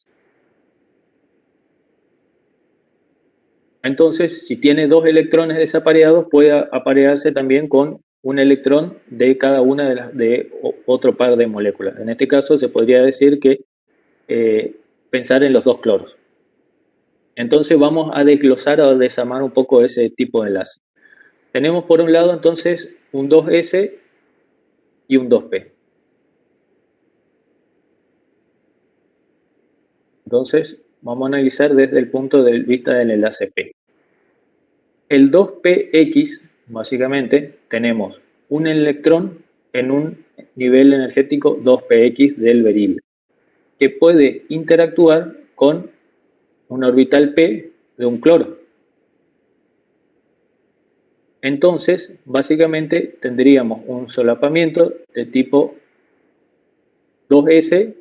Entonces, si tiene 2 electrones desapareados, puede aparearse también con un electrón de cada una de otro par de moléculas. En este caso, se podría decir que pensar en los 2 cloros. Entonces, vamos a desglosar o desarmar un poco ese tipo de enlace. Tenemos por un lado, entonces, un 2s y un 2p. Entonces, vamos a analizar desde el punto de vista del enlace P. El 2px, básicamente, tenemos un electrón en un nivel energético 2px del berilio, que puede interactuar con un orbital p de un cloro. Entonces, básicamente, tendríamos un solapamiento de tipo 2s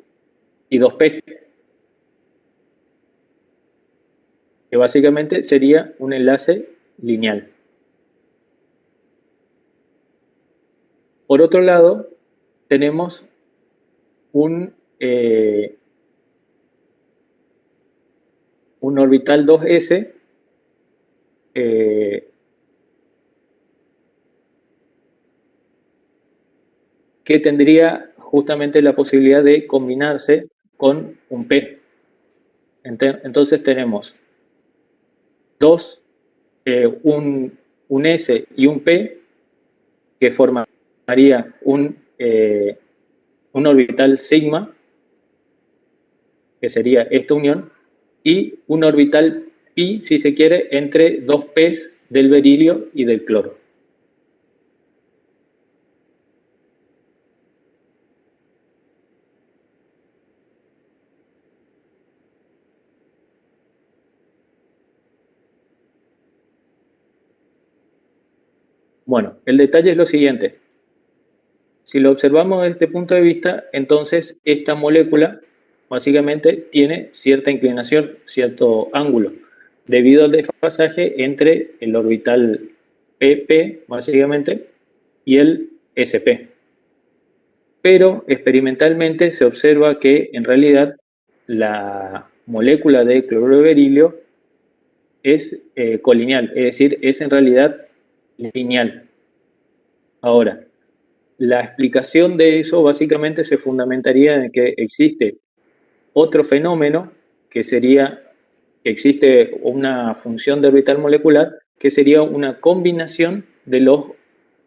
y 2p, que básicamente sería un enlace lineal. Por otro lado, tenemos un orbital 2s que tendría justamente la posibilidad de combinarse con un P. Entonces tenemos un S y un P que formaría un orbital sigma, que sería esta unión, y un orbital pi, si se quiere, entre 2 P's del berilio y del cloro. Bueno, el detalle es lo siguiente. Si lo observamos desde este punto de vista, entonces esta molécula básicamente tiene cierta inclinación, cierto ángulo, debido al desfasaje entre el orbital pp, básicamente, y el sp. Pero experimentalmente se observa que en realidad la molécula de cloruro de berilio es colineal, es decir, es en realidad lineal. Ahora, la explicación de eso básicamente se fundamentaría en que existe otro fenómeno que sería, existe una función de orbital molecular que sería una combinación de los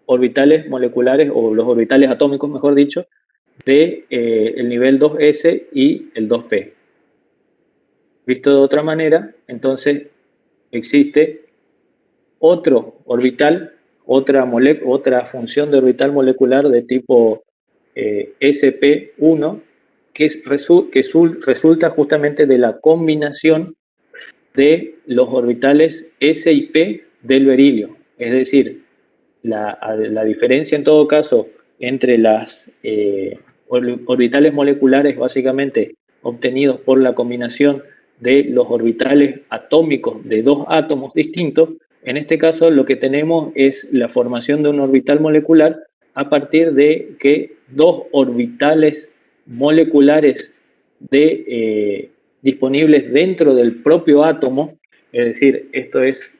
orbitales moleculares o los orbitales atómicos, mejor dicho, de el nivel 2s y el 2p. Visto de otra manera, entonces existe otro orbital, otra función de orbital molecular de tipo sp1 que resulta justamente de la combinación de los orbitales s y p del berilio. Es decir, la diferencia en todo caso entre las orbitales moleculares básicamente obtenidos por la combinación de los orbitales atómicos de dos átomos distintos, en este caso lo que tenemos es la formación de un orbital molecular a partir de que dos orbitales moleculares disponibles dentro del propio átomo, es decir, esto es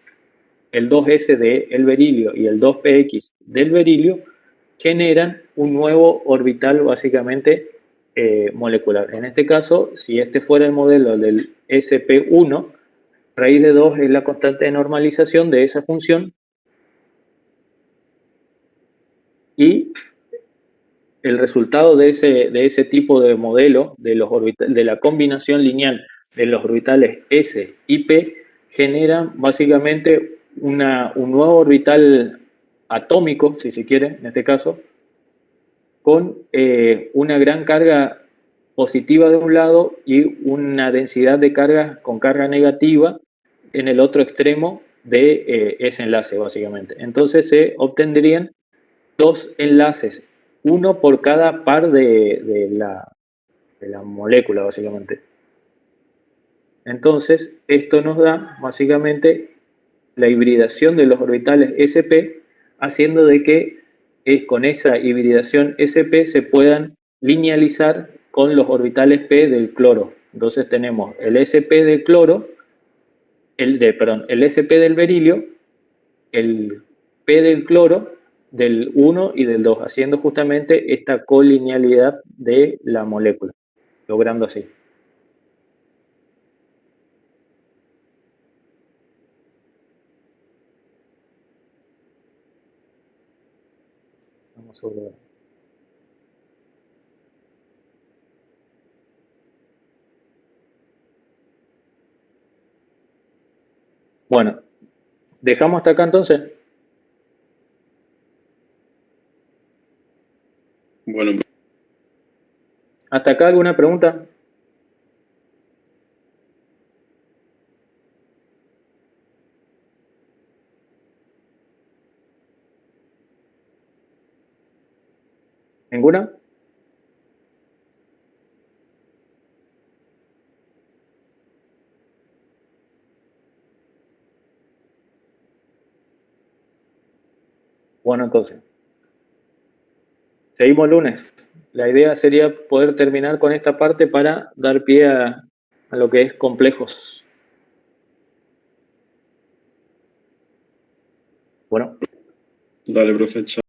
el 2s del berilio y el 2px del berilio, generan un nuevo orbital básicamente molecular. En este caso, si este fuera el modelo del sp1, raíz de 2 es la constante de normalización de esa función y el resultado de ese tipo de modelo de la combinación lineal de los orbitales s y p genera básicamente un nuevo orbital atómico, si se quiere, en este caso, con una gran carga positiva de un lado y una densidad de carga con carga negativa en el otro extremo de ese enlace, básicamente. Entonces se obtendrían dos enlaces, uno por cada par de la molécula, básicamente. Entonces, esto nos da, básicamente, la hibridación de los orbitales sp, haciendo de que con esa hibridación sp se puedan linealizar con los orbitales p del cloro. Entonces tenemos el sp del cloro, el sp del berilio, el p del cloro, del 1 y del 2, haciendo justamente esta colinealidad de la molécula, logrando así. Vamos a ver. Bueno, dejamos hasta acá entonces. Bueno, ¿Hasta acá alguna pregunta? ¿Ninguna? Bueno, entonces, seguimos el lunes. La idea sería poder terminar con esta parte para dar pie a lo que es complejos. Bueno. dale, profe, chao.